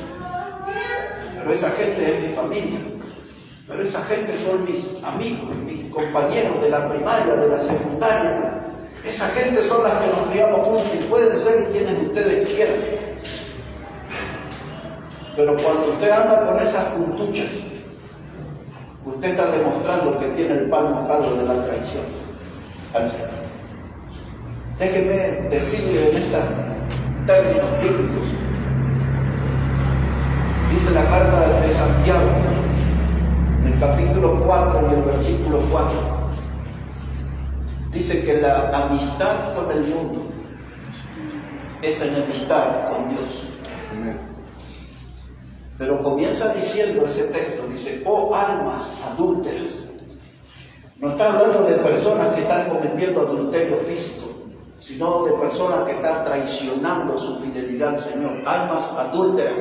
pero esa gente es mi familia. Pero esa gente son mis amigos, mis compañeros de la primaria, de la secundaria. Esa gente son las que nos criamos juntos y pueden ser quienes ustedes quieran. Pero cuando usted anda con esas juntuchas, usted está demostrando que tiene el pan mojado de la traición al Señor. Déjeme decirle en estos términos bíblicos. Dice la carta de Santiago, en el capítulo 4 y el versículo 4, dice que la amistad con el mundo es enemistad con Dios. Pero comienza diciendo ese texto, dice, oh almas adúlteras. No está hablando de personas que están cometiendo adulterio físico, sino de personas que están traicionando su fidelidad al Señor. Almas adúlteras.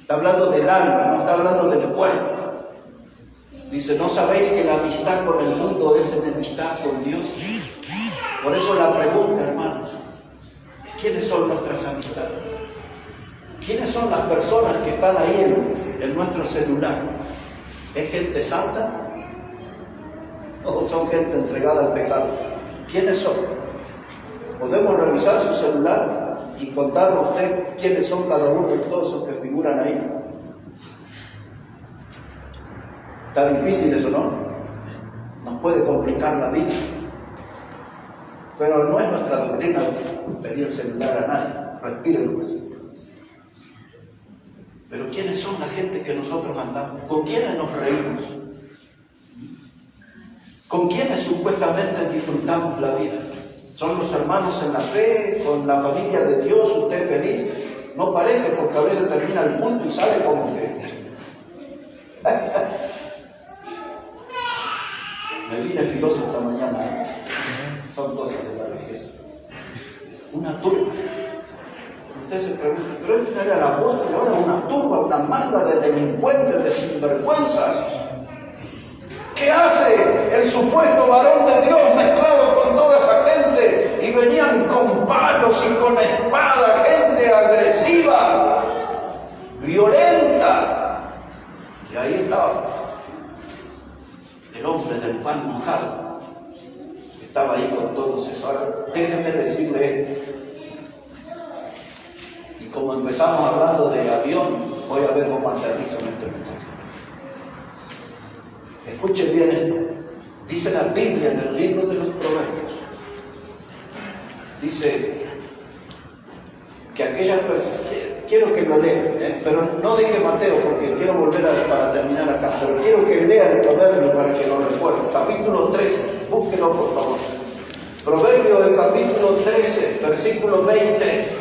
Está hablando del alma, no está hablando del cuerpo. Dice, ¿no sabéis que la amistad con el mundo es enemistad con Dios? Por eso la pregunta, hermanos, ¿quiénes son nuestras amistades? ¿Quiénes son las personas que están ahí en nuestro celular? ¿Es gente santa? ¿O son gente entregada al pecado? ¿Quiénes son? Podemos revisar su celular y contarle a usted quiénes son cada uno de todos los que figuran ahí. Está difícil eso, ¿no? Nos puede complicar la vida. Pero no es nuestra doctrina pedir el celular a nadie. Respiren lo que sea. Pero ¿quiénes son la gente que nosotros andamos? ¿Con quiénes nos reímos? ¿Con quiénes supuestamente disfrutamos la vida? ¿Son los hermanos en la fe? ¿Con la familia de Dios? ¿Usted feliz? No parece, porque a veces termina el culto y sale como que... Me vine filoso esta mañana, ¿eh? Son cosas de la vejez. Una turba Usted se pregunta, pero esto no era el apóstol, ahora una turba, una manga de delincuentes, de sinvergüenzas. ¿Qué hace el supuesto varón de Dios mezclado con toda esa gente? Y venían con palos y con espada, gente agresiva, violenta. Y ahí estaba el hombre del pan mojado. Estaba ahí con todos esos. Ahora, déjenme decirle esto. Y como empezamos hablando de avión, voy a ver cómo aterrizo en este mensaje. Escuchen bien esto. Dice la Biblia en el libro de los Proverbios. Dice que aquellas personas, quiero que lo lean, pero no deje Mateo porque quiero volver para terminar acá, pero quiero que lea el Proverbio para que lo recuerden. Capítulo 13, búsquelo por favor. Proverbio del capítulo 13, versículo 20.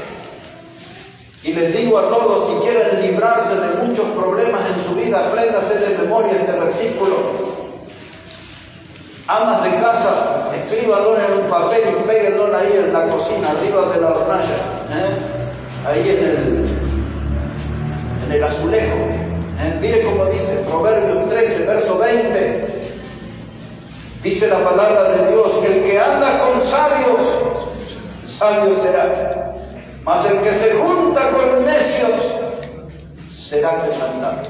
Y les digo a todos, si quieren librarse de muchos problemas en su vida, apréndase de memoria este versículo. Amas de casa, escríbalo en un papel y péguenlo ahí en la cocina, arriba de la hornalla, ahí en el azulejo. Mire cómo dice, Proverbios 13, verso 20. Dice la palabra de Dios, que el que anda con sabios, sabio será. Mas el que se junta con necios será quebrantado.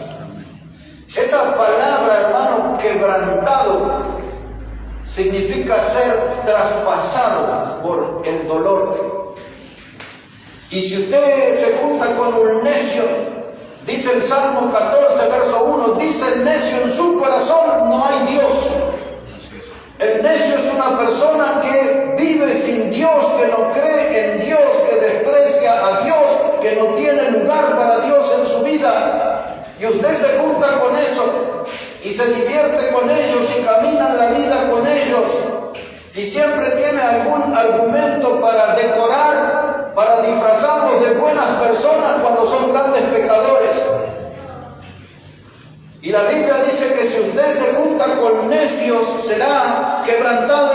Esa palabra, hermano, quebrantado, significa ser traspasado por el dolor. Y si usted se junta con un necio, dice el Salmo 14, verso 1, dice el necio en su corazón, no hay Dios. El necio es una persona que vive sin Dios, que no cree en Dios, que desprecia a Dios, que no tiene lugar para Dios en su vida. Y usted se junta con eso y se divierte con ellos y camina en la vida con ellos. Y siempre tiene algún argumento para decorar, para disfrazarlos de buenas personas cuando son grandes pecadores. Y la Biblia dice que si usted se junta con necios, será quebrantado.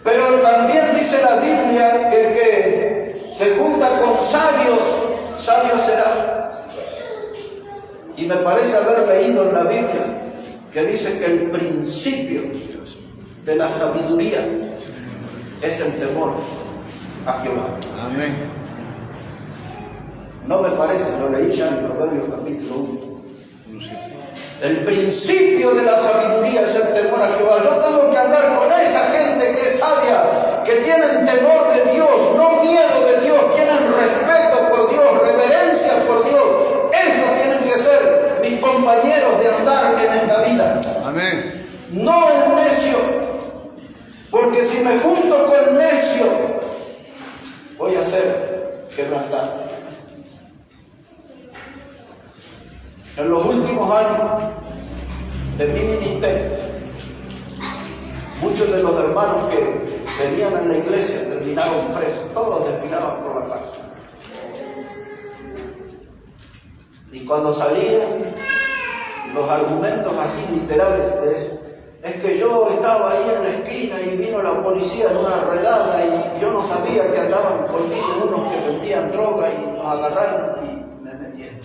Pero también dice la Biblia que el que se junta con sabios, sabio será. Y me parece haber leído en la Biblia que dice que el principio de la sabiduría es el temor a Jehová. Amén. No me parece, lo leí ya en Proverbios capítulo 1. El principio de la sabiduría es el temor a Jehová. Yo tengo que andar con esa gente que es sabia, que tienen temor de Dios, no miedo de Dios, tienen respeto por Dios, reverencia por Dios. Esos tienen que ser mis compañeros de andar en esta vida. Amén. No el necio, porque si me junto con necio, voy a ser quebrantado. En los últimos años de mi ministerio, muchos de los hermanos que venían en la iglesia terminaron presos, todos desfilaban por la cárcel. Y cuando salían, los argumentos así literales de eso, es que yo estaba ahí en la esquina y vino la policía en una redada y yo no sabía que andaban conmigo unos que vendían droga y nos agarraron y me metieron.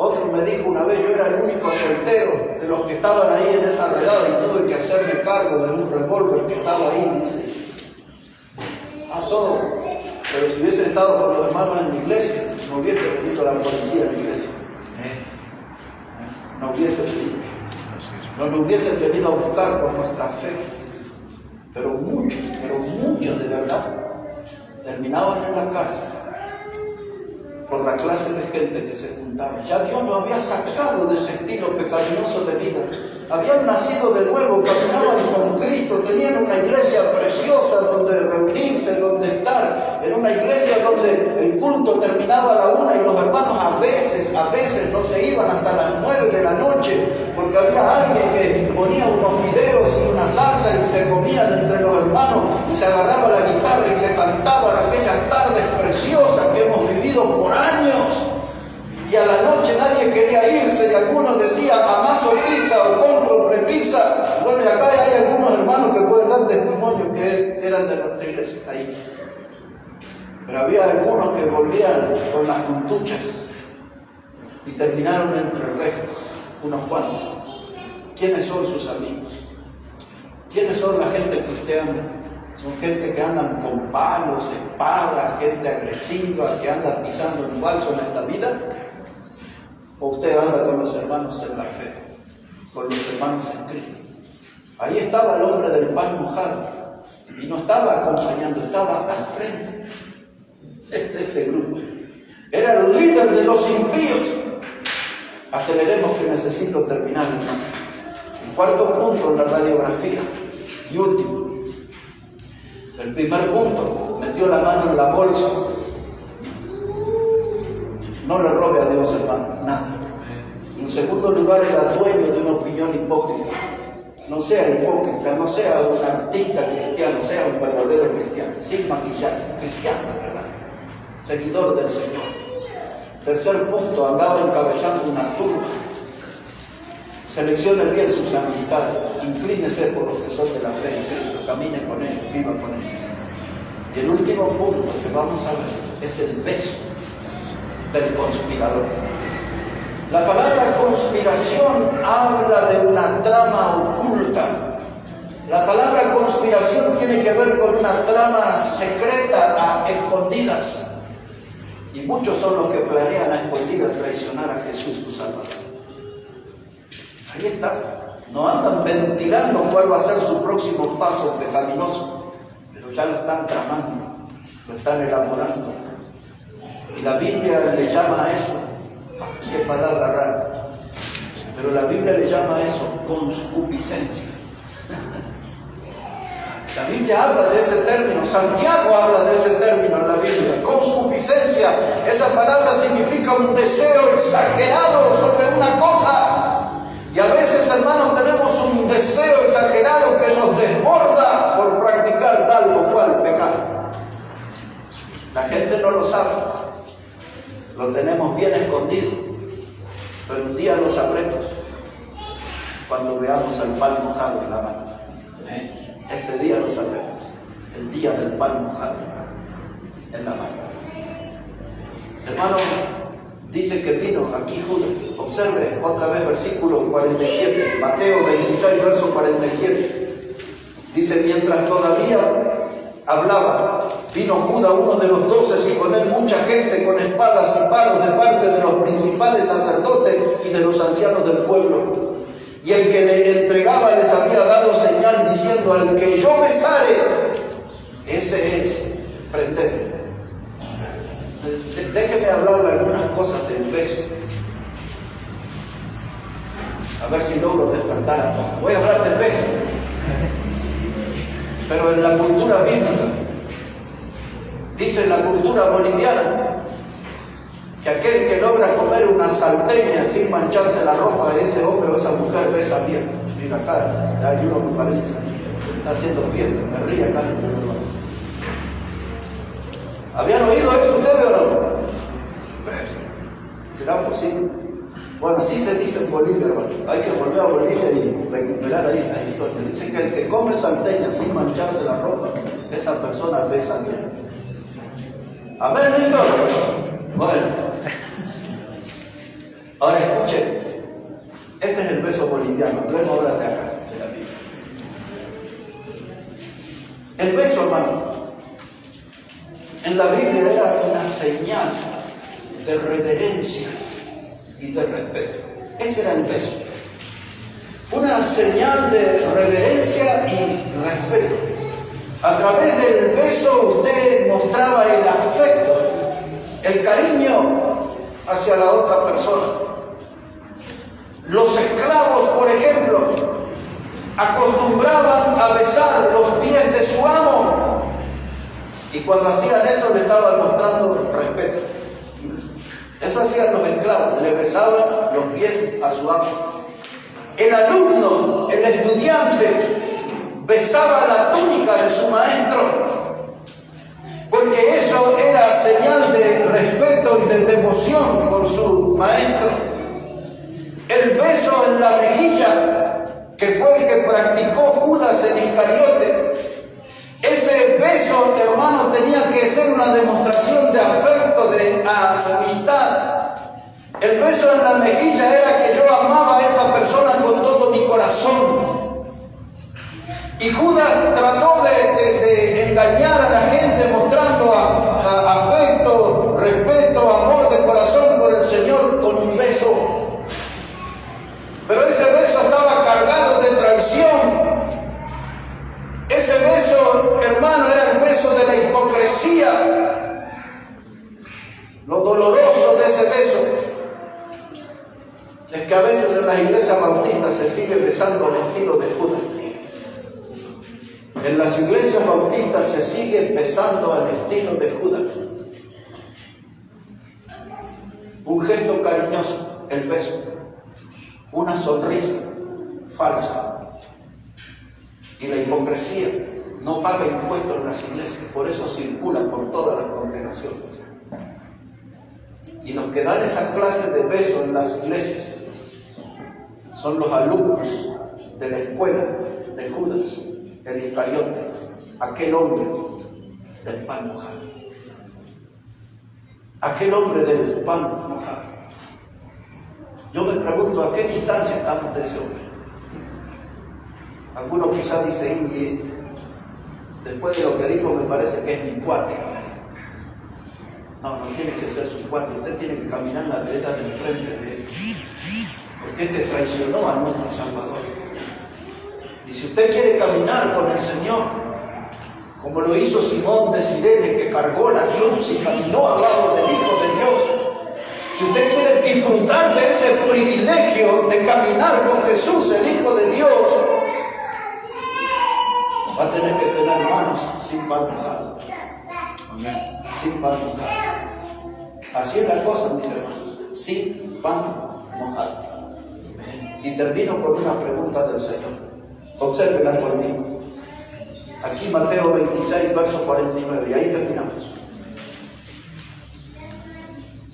Otro me dijo una vez, yo era el único soltero de los que estaban ahí en esa redada y tuve que hacerme cargo de un revólver que estaba ahí, dice. A todo. Pero si hubiese estado con los hermanos en la iglesia, no hubiese venido la policía en la iglesia. No hubiese venido. No nos hubiesen venido a buscar por nuestra fe. Pero muchos de verdad, terminaban en la cárcel por la clase de gente que se juntaba. Ya Dios nos había sacado de ese estilo pecaminoso de vida. Habían nacido de nuevo, caminaban con Cristo, tenían una iglesia preciosa donde reunirse, donde estar, en una iglesia donde el culto terminaba a la 1 y los hermanos a veces no se iban hasta las 9 de la noche, porque había alguien que ponía unos videos y una salsa y se comían entre los hermanos y se agarraba la guitarra y se cantaban aquellas tardes preciosas que hemos vivido por años. Y a la noche nadie quería irse y algunos decían, amaso pizza o compro prepizza. Bueno, y acá hay algunos hermanos que pueden dar testimonio que eran de nuestra iglesia ahí. Pero había algunos que volvían con las juntuchas y terminaron entre rejas, unos cuantos. ¿Quiénes son sus amigos? ¿Quiénes son la gente que usted anda? ¿Son gente que andan con palos, espadas, gente agresiva, que anda pisando en falso en esta vida? ¿O usted anda con los hermanos en la fe, con los hermanos en Cristo? Ahí estaba el hombre del pan mojado, y no estaba acompañando, estaba al frente de ese grupo. Era el líder de los impíos. Aceleremos que necesito terminar. El cuarto punto en la radiografía y último. El primer punto, metió la mano en la bolsa. No le robe a Dios, hermano, nada. En segundo lugar, era dueño de una opinión hipócrita. No sea hipócrita, no sea un artista cristiano, sea un verdadero cristiano, sin maquillaje, cristiano, ¿verdad? Seguidor del Señor. Tercer punto, andaba encabezando una turba. Seleccione bien sus amistades, inclínese por los que son de la fe en Cristo, camine con ellos, viva con ellos. Y el último punto que vamos a ver es el beso del conspirador. La palabra conspiración habla de una trama oculta. La palabra conspiración tiene que ver con una trama secreta a escondidas. Y muchos son los que planean a escondidas traicionar a Jesús, su Salvador. Ahí está. No andan ventilando cuál va a ser su próximo paso pecaminoso, pero ya lo están tramando, lo están elaborando. Y la Biblia le llama a eso, qué palabra rara, pero la Biblia le llama a eso concupiscencia. La Biblia habla de ese término, Santiago habla de ese término en la Biblia, concupiscencia. Esa palabra significa un deseo exagerado sobre una cosa. Y a veces, hermanos, tenemos un deseo exagerado que nos desborda por practicar tal o cual pecado. La gente no lo sabe, lo tenemos bien escondido, pero un día lo sabremos cuando veamos el pan mojado en la mano. Ese día lo sabremos, el día del pan mojado en la mano. Hermano, dice que vino aquí Judas. Observe otra vez versículo 47, Mateo 26, verso 47. Dice, mientras todavía hablaba, vino Judas, uno de los 12, y con él mucha gente con espadas y palos de parte de los principales sacerdotes y de los ancianos del pueblo. Y el que le entregaba les había dado señal diciendo, al que yo besare, ese es, prended. Déjeme hablarle algunas cosas del beso. A ver si logro despertar a todos. Voy a hablar del beso. Pero en la cultura bíblica, dice en la cultura boliviana, que aquel que logra comer una salteña sin mancharse la ropa, ese hombre o esa mujer besa bien. Mira acá, hay uno que parece que está haciendo fiesta, me ríe acá. ¿Habían oído eso ustedes o no? ¿Será posible? Bueno, así se dice en Bolivia, hermano. Hay que volver a Bolivia y recuperar ahí esa historia. Dicen que el que come salteña sin mancharse la ropa, esa persona besa bien. Amén, Víctor. Bueno. Ahora escuchen. Ese es el beso boliviano. Luego ahora de acá, de la Biblia. El beso, hermano, en la Biblia era una señal de reverencia y de respeto. Ese era el beso. Una señal de reverencia y respeto. A través del beso usted mostraba el afecto, el cariño hacia la otra persona. Los esclavos, por ejemplo, acostumbraban a besar los pies de su amo. Y cuando hacían eso le estaban mostrando respeto. Eso hacían los esclavos, le besaban los pies a su amo. El alumno, el estudiante, besaba la túnica de su maestro, porque eso era señal de respeto y de devoción por su maestro. El beso en la mejilla, que fue el que practicó Judas en Iscariote, ese beso beso, hermano, tenía que ser una demostración de afecto, de amistad. El beso en la mejilla era que yo amaba a esa persona con todo mi corazón. Y Judas trató de engañar a la gente mostrando afecto, respeto, amor de corazón por el Señor con un beso. Pero ese beso estaba cargado de traición. Ese beso, hermano, era el beso de la hipocresía. Lo doloroso de ese beso es que a veces en las iglesias bautistas se sigue besando al estilo de Judas. En las iglesias bautistas se sigue besando al estilo de Judas. Un gesto cariñoso, el beso. Una sonrisa falsa. Y la hipocresía no paga impuestos en las iglesias, por eso circula por todas las congregaciones. Y los que dan esa clase de besos en las iglesias son los alumnos de la escuela de Judas, el Iscariote, aquel hombre del pan mojado. Aquel hombre del pan mojado. Yo me pregunto, ¿a qué distancia estamos de ese hombre? Algunos quizás dicen, y después de lo que dijo me parece que es mi cuate. No, no tiene que ser su cuate, usted tiene que caminar la vereda del frente de él. Porque este traicionó a nuestro Salvador. Y si usted quiere caminar con el Señor, como lo hizo Simón de Cirene, que cargó la cruz y caminó al lado del Hijo de Dios, si usted quiere disfrutar de ese privilegio de caminar con Jesús, el Hijo de Dios, va a tener que tener manos sin pan mojado. Amén. Sin pan mojado. Así es la cosa, mis hermanos. Sin pan mojado. Y termino con una pregunta del Señor. Obsérvenla conmigo. Aquí Mateo 26, verso 49. Y ahí terminamos.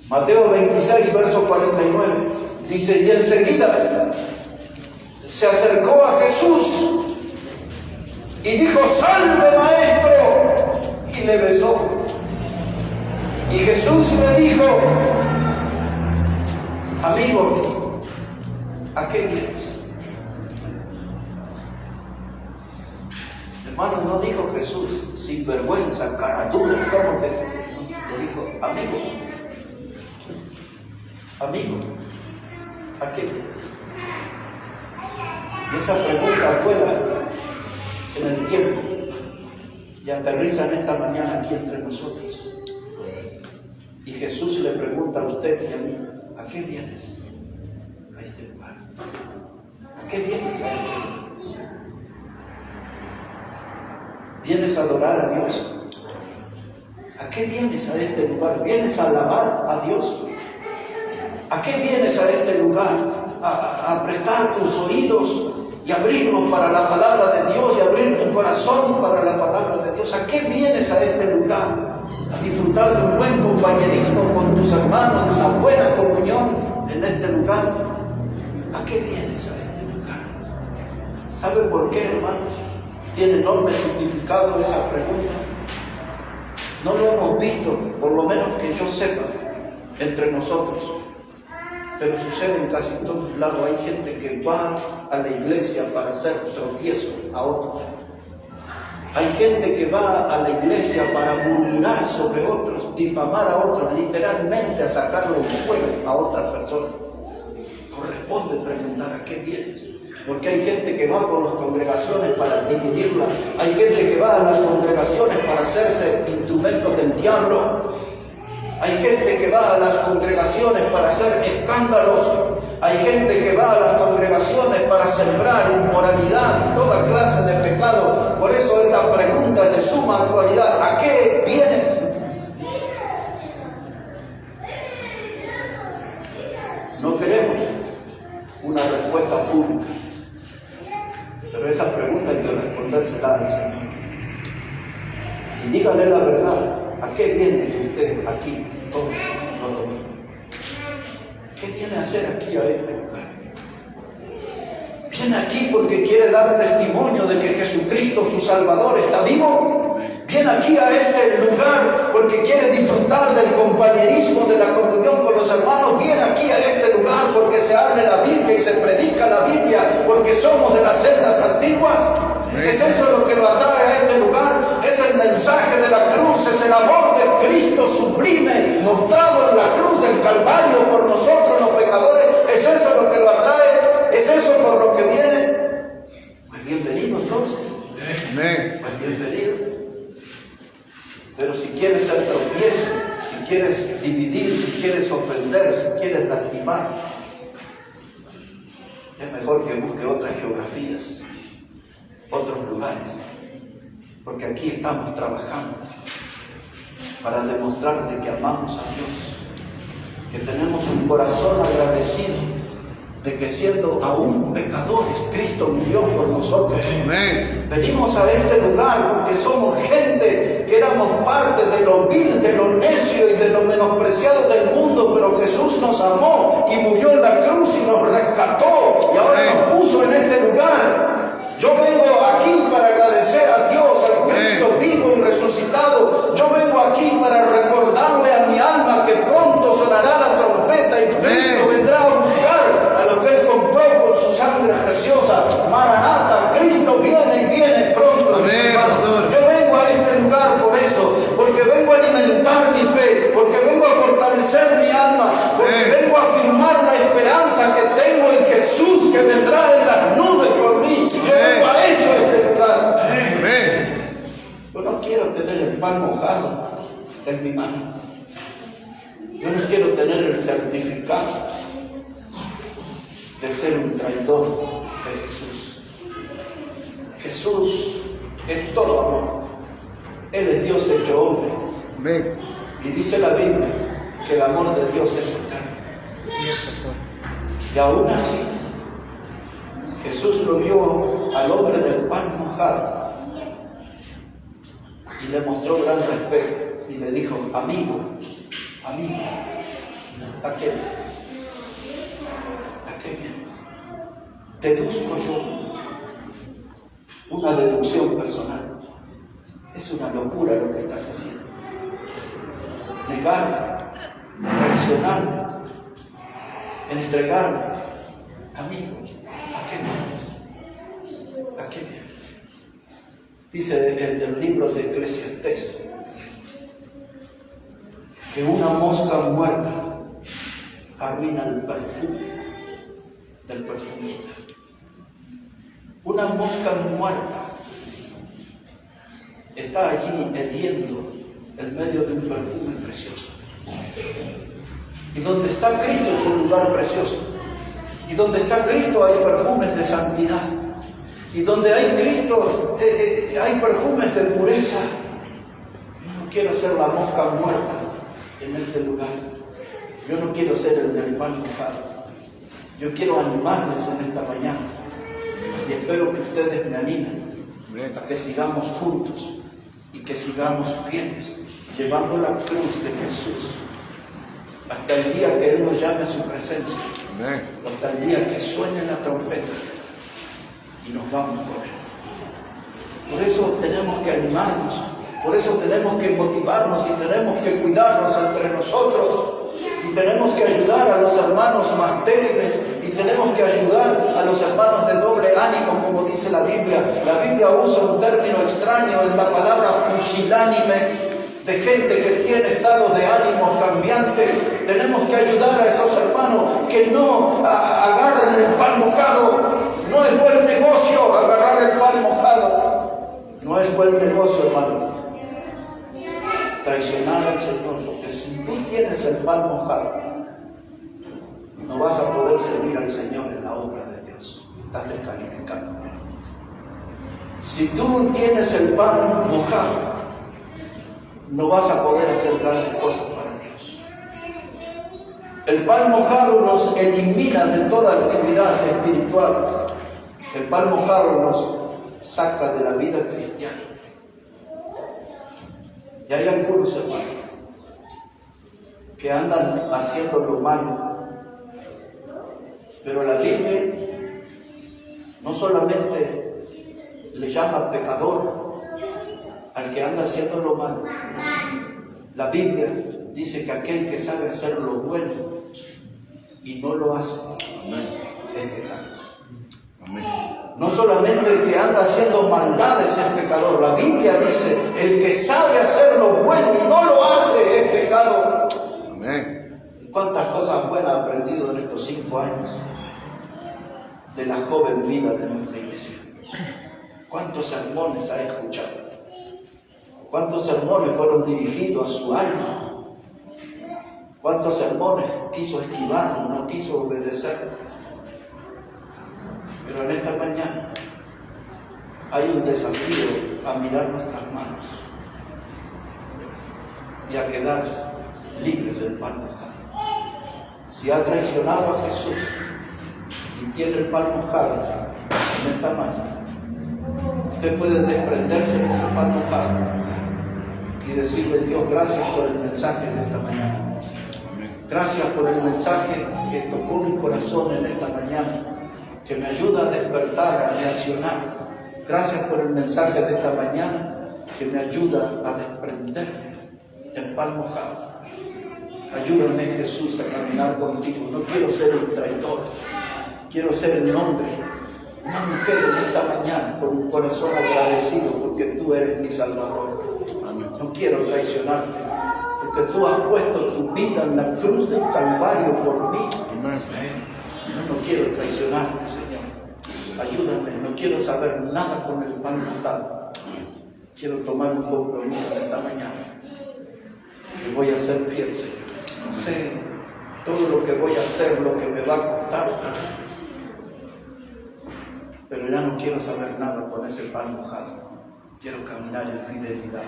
Mateo 26, verso 49. Dice, y enseguida se acercó a Jesús y dijo, salve maestro, y le besó. Y Jesús le dijo, amigo, ¿a qué vienes? Hermano, no dijo Jesús sin vergüenza, cara dura, ¿cómo te? Le dijo, amigo, ¿a qué vienes? Y esa pregunta vuela en el tiempo y aterriza en esta mañana aquí entre nosotros. Y Jesús le pregunta a usted y a mí, ¿a qué vienes a este lugar? ¿A qué vienes a este lugar? ¿Vienes a adorar a Dios? ¿A qué vienes a este lugar? ¿Vienes a alabar a Dios? ¿A qué vienes a este lugar? A prestar tus oídos y abrirlos para la palabra de Dios y abrir tu corazón para la palabra de Dios. ¿A qué vienes a este lugar? A disfrutar de un buen compañerismo con tus hermanos, de una buena comunión en este lugar. ¿A qué vienes a este lugar? ¿Saben por qué, hermanos? Tiene enorme significado esa pregunta. No lo hemos visto, por lo menos que yo sepa, entre nosotros. Pero sucede en casi todos lados. Hay gente que va a la iglesia para hacer tropiezo a otros. Hay gente que va a la iglesia para murmurar sobre otros, difamar a otros, literalmente a sacarle un fuego a otras personas. Corresponde preguntar a qué vienes. Porque hay gente que va por las congregaciones para dividirlas. Hay gente que va a las congregaciones para hacerse instrumentos del diablo. Hay gente que va a las congregaciones para hacer escándalos. Hay gente que va a las congregaciones para sembrar inmoralidad, toda clase de pecado. Por eso esta pregunta es de suma actualidad. ¿A qué vienes? No queremos una respuesta pública, pero esa pregunta hay que respondérsela al Señor. Y dígale la verdad. ¿A qué viene usted aquí todos los domingos? ¿Qué viene a hacer aquí a este lugar? ¿Viene aquí porque quiere dar testimonio de que Jesucristo, su Salvador, está vivo? viene aquí a este lugar porque quiere disfrutar del compañerismo, de la comunión con los hermanos, viene aquí a este lugar porque se abre la Biblia y se predica la Biblia, porque somos de las sendas antiguas. ¿Es eso lo que lo atrae a este lugar? Es el mensaje de la cruz, es el amor de Cristo sublime, mostrado en la cruz del Calvario por nosotros los pecadores. ¿Es eso lo que lo atrae? ¿Es eso por lo que viene? Pues bienvenido entonces. Amén. Pues bienvenido. Pero si quieres ser tropiezo, si quieres dividir, si quieres ofender, si quieres lastimar, es mejor que busque otras geografías, otros lugares, porque aquí estamos trabajando para demostrar de que amamos a Dios, que tenemos un corazón agradecido, de que siendo aún pecadores, Cristo murió por nosotros. Amén. Venimos a este lugar porque somos gente que éramos parte de lo vil, de lo necio y de lo menospreciado del mundo, pero Jesús nos amó y murió en la cruz y nos rescató y ahora nos puso en este lugar. Yo vengo aquí para agradecer a Dios, al Cristo vivo y resucitado. Yo vengo aquí para recordarle a mi alma que pronto sonará la trompeta y Cristo vendrá a buscar a los que Él compró con su sangre preciosa. Maranata, Cristo viene y viene pronto. Yo vengo a este lugar por eso, porque vengo a alimentar mi fe, porque vengo a fortalecer mi alma, porque vengo a afirmar la esperanza que tengo en Jesús, que vendrá en las nubes por mí. Yo vengo a eso, a este lugar. Amén. Yo no quiero tener el pan mojado en mi mano. Yo no quiero tener el certificado de ser un traidor de Jesús. Jesús es todo amor. Él es Dios hecho hombre. Amén. Y dice la Biblia que el amor de Dios es eterno. Y aún así, Jesús lo vio al hombre del pan mojado y le mostró gran respeto y le dijo: amigo, amigo, ¿a qué vienes? ¿A qué vienes? Deduzco yo una deducción personal. Es una locura lo que estás haciendo. Negarme, traicionarme, entregarme. Amigo, ¿a qué vienes? ¿A qué vienes? Dice el libro de Eclesiastés que una mosca muerta arruina el perfume del perfumista. Una mosca muerta está allí hediendo en medio de un perfume precioso. Y donde está Cristo es un lugar precioso. Y donde está Cristo hay perfumes de santidad. Y donde hay Cristo hay perfumes de pureza. Yo no quiero ser la mosca muerta en este lugar. Yo no quiero ser el del pan mojado. Yo quiero animarles en esta mañana. Y espero que ustedes me animen a que sigamos juntos y que sigamos fieles, llevando la cruz de Jesús hasta el día que Él nos llame a su presencia. Amén. Hasta el día que suene la trompeta y nos vamos con Él. Por eso tenemos que animarnos, por eso tenemos que motivarnos y tenemos que cuidarnos entre nosotros y tenemos que ayudar a los hermanos más débiles y tenemos que ayudar a los hermanos de doble ánimo, como dice la Biblia. La Biblia usa un término extraño, es la palabra pusilánime, de gente que tiene estados de ánimo cambiantes. Tenemos que ayudar a esos hermanos que no agarren el pan mojado. No es buen negocio agarrar el pan mojado. No es buen negocio, hermano, traicionar al Señor, porque si tú tienes el pan mojado, no vas a poder servir al Señor en la obra de Dios. Estás descalificado. Si tú tienes el pan mojado, no vas a poder hacer grandes cosas para Dios. El pan mojado nos elimina de toda actividad espiritual. El pan mojado nos saca de la vida cristiana. Y hay algunos hermanos que andan haciendo lo malo, pero la Biblia no solamente le llama pecador al que anda haciendo lo malo. La Biblia dice que aquel que sabe hacer lo bueno y no lo hace, es pecado. Amén. No solamente el que anda haciendo maldades es pecador. La Biblia dice, el que sabe hacer lo bueno y no lo hace es pecado. Amén. ¿Cuántas cosas buenas he aprendido en estos 5 años de la joven vida de nuestra iglesia? ¿Cuántos sermones ha escuchado? ¿Cuántos sermones fueron dirigidos a su alma? ¿Cuántos sermones quiso esquivar, no quiso obedecer? Pero en esta mañana hay un desafío a mirar nuestras manos y a quedar libres del pan mojado. Si ha traicionado a Jesús y tiene el pan mojado en esta mañana, usted puede desprenderse de ese pan mojado y decirle: Dios, gracias por el mensaje de esta mañana. Gracias por el mensaje que tocó mi corazón en esta mañana, que me ayuda a despertar, a reaccionar. Gracias por el mensaje de esta mañana que me ayuda a desprenderme del pan mojado. Ayúdame, Jesús, a caminar contigo. No quiero ser un traidor, quiero ser el hombre, una mujer en esta mañana con un corazón agradecido porque tú eres mi Salvador. No quiero traicionarte porque tú has puesto tu vida en la cruz del Calvario por mí. No quiero traicionarte, Señor. Ayúdame, no quiero saber nada con el pan mojado. Quiero tomar un compromiso en esta mañana, que voy a ser fiel, Señor. No sé todo lo que voy a hacer, lo que me va a costar, pero ya no quiero saber nada con ese pan mojado. Quiero caminar en fidelidad.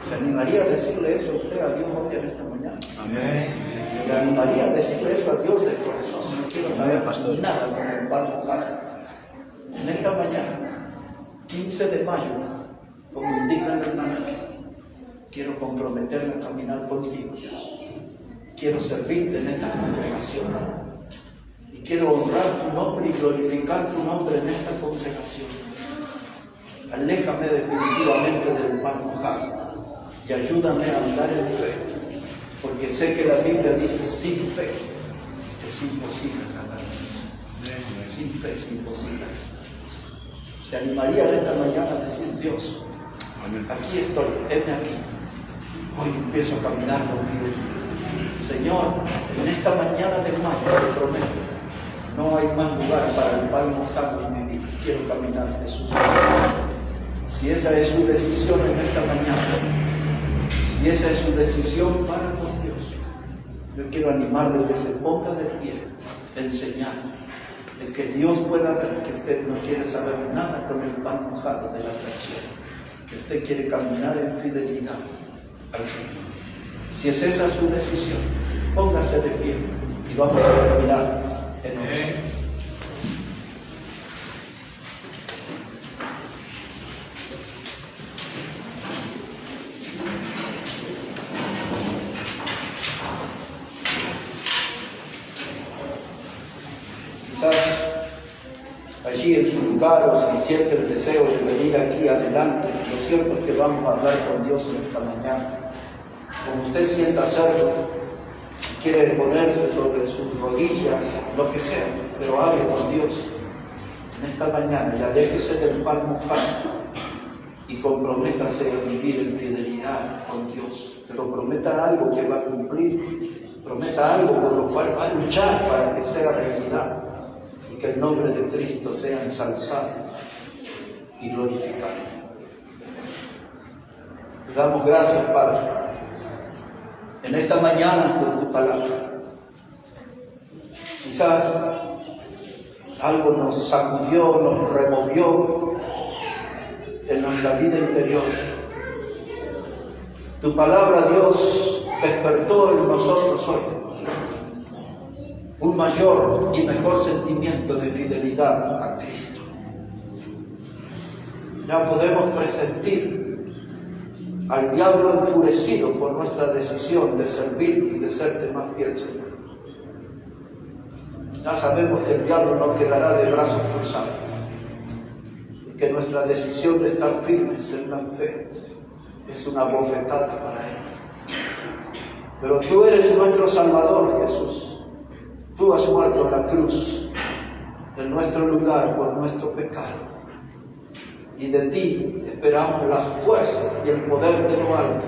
¿Se animaría a decirle eso a usted, a Dios, hoy en esta mañana? Amén. ¿Se le animaría a decirle eso a Dios de corazón? No quiero saber nada con el pan mojado. En esta mañana, 15 de mayo, como indica el hermano, quiero comprometerme a caminar contigo, Dios. Quiero servirte en esta congregación. Y quiero honrar tu nombre y glorificar tu nombre en esta congregación. Aléjame definitivamente del pan mojado y ayúdame a andar en fe, porque sé que la Biblia dice: sin fe es imposible agradar a Dios. Sin fe es imposible. ¿Se animaría esta mañana a decir: Dios, aquí estoy, heme aquí? Hoy empiezo a caminar con fidelidad. Señor, en esta mañana de mayo te prometo, no hay más lugar para el pan mojado en mi vida. Quiero caminar, Jesús. Si esa es su decisión en esta mañana, si esa es su decisión para con Dios, yo quiero animarle a que se ponga de pie, enseñando de que Dios pueda ver que usted no quiere saber nada con el pan mojado de la traición, que usted quiere caminar en fidelidad al Señor. Si es esa su decisión, póngase de pie y vamos a caminar en oración. Allí en su lugar, o si siente el deseo de venir aquí adelante, lo cierto es que vamos a hablar con Dios en esta mañana. Como usted sienta hacerlo, si quiere ponerse sobre sus rodillas, lo que sea, pero hable con Dios en esta mañana y aléjese del pan mojado y comprométase a vivir en fidelidad con Dios. Pero prometa algo que va a cumplir, prometa algo por lo cual va a luchar para que sea realidad. Que el nombre de Cristo sea ensalzado y glorificado. Te damos gracias, Padre, en esta mañana por tu palabra. Quizás algo nos sacudió, nos removió en nuestra vida interior. Tu palabra, Dios, despertó en nosotros hoy un mayor y mejor sentimiento de fidelidad a Cristo. Ya podemos presentir al diablo enfurecido por nuestra decisión de servir y de serte más fiel, Señor. Ya sabemos que el diablo no quedará de brazos cruzados. que nuestra decisión de estar firmes en la fe es una bofetada para Él. Pero tú eres nuestro Salvador, Jesús. Tú has muerto en la cruz en nuestro lugar por nuestro pecado. Y de ti esperamos las fuerzas y el poder de lo alto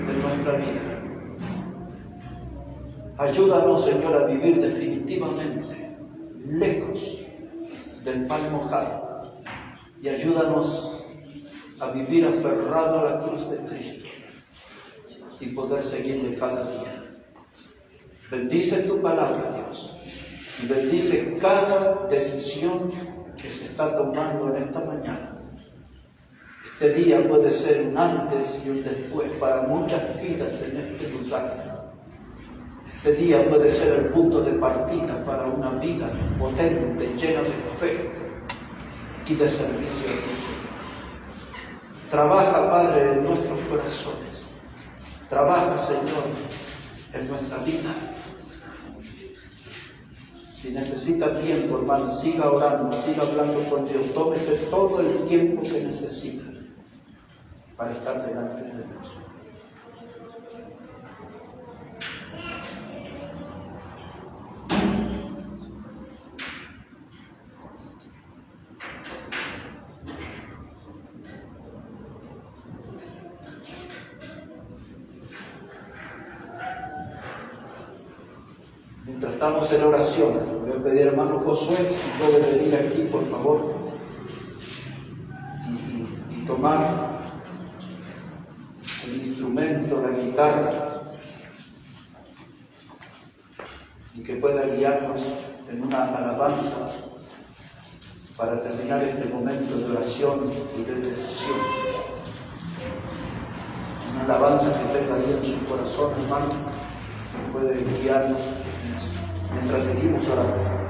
en nuestra vida. Ayúdanos, Señor, a vivir definitivamente lejos del pan mojado. Y ayúdanos a vivir aferrado a la cruz de Cristo y poder seguirle cada día. Bendice tu palabra, Dios, y bendice cada decisión que se está tomando en esta mañana. Este día puede ser un antes y un después para muchas vidas en este lugar. Este día puede ser el punto de partida para una vida potente, llena de fe y de servicio a ti, Señor. Trabaja, Padre, en nuestros corazones. Trabaja, Señor, en nuestra vida. Si necesita tiempo, hermano, siga orando, siga hablando con Dios. Tómese todo el tiempo que necesita para estar delante de Dios. Mientras estamos en oración, voy a pedir, hermano Josué, si puede venir aquí, por favor, y tomar el instrumento, la guitarra, y que pueda guiarnos en una alabanza para terminar este momento de oración y de decisión. Una alabanza que tenga ahí en su corazón, hermano, que puede guiarnos mientras seguimos orando.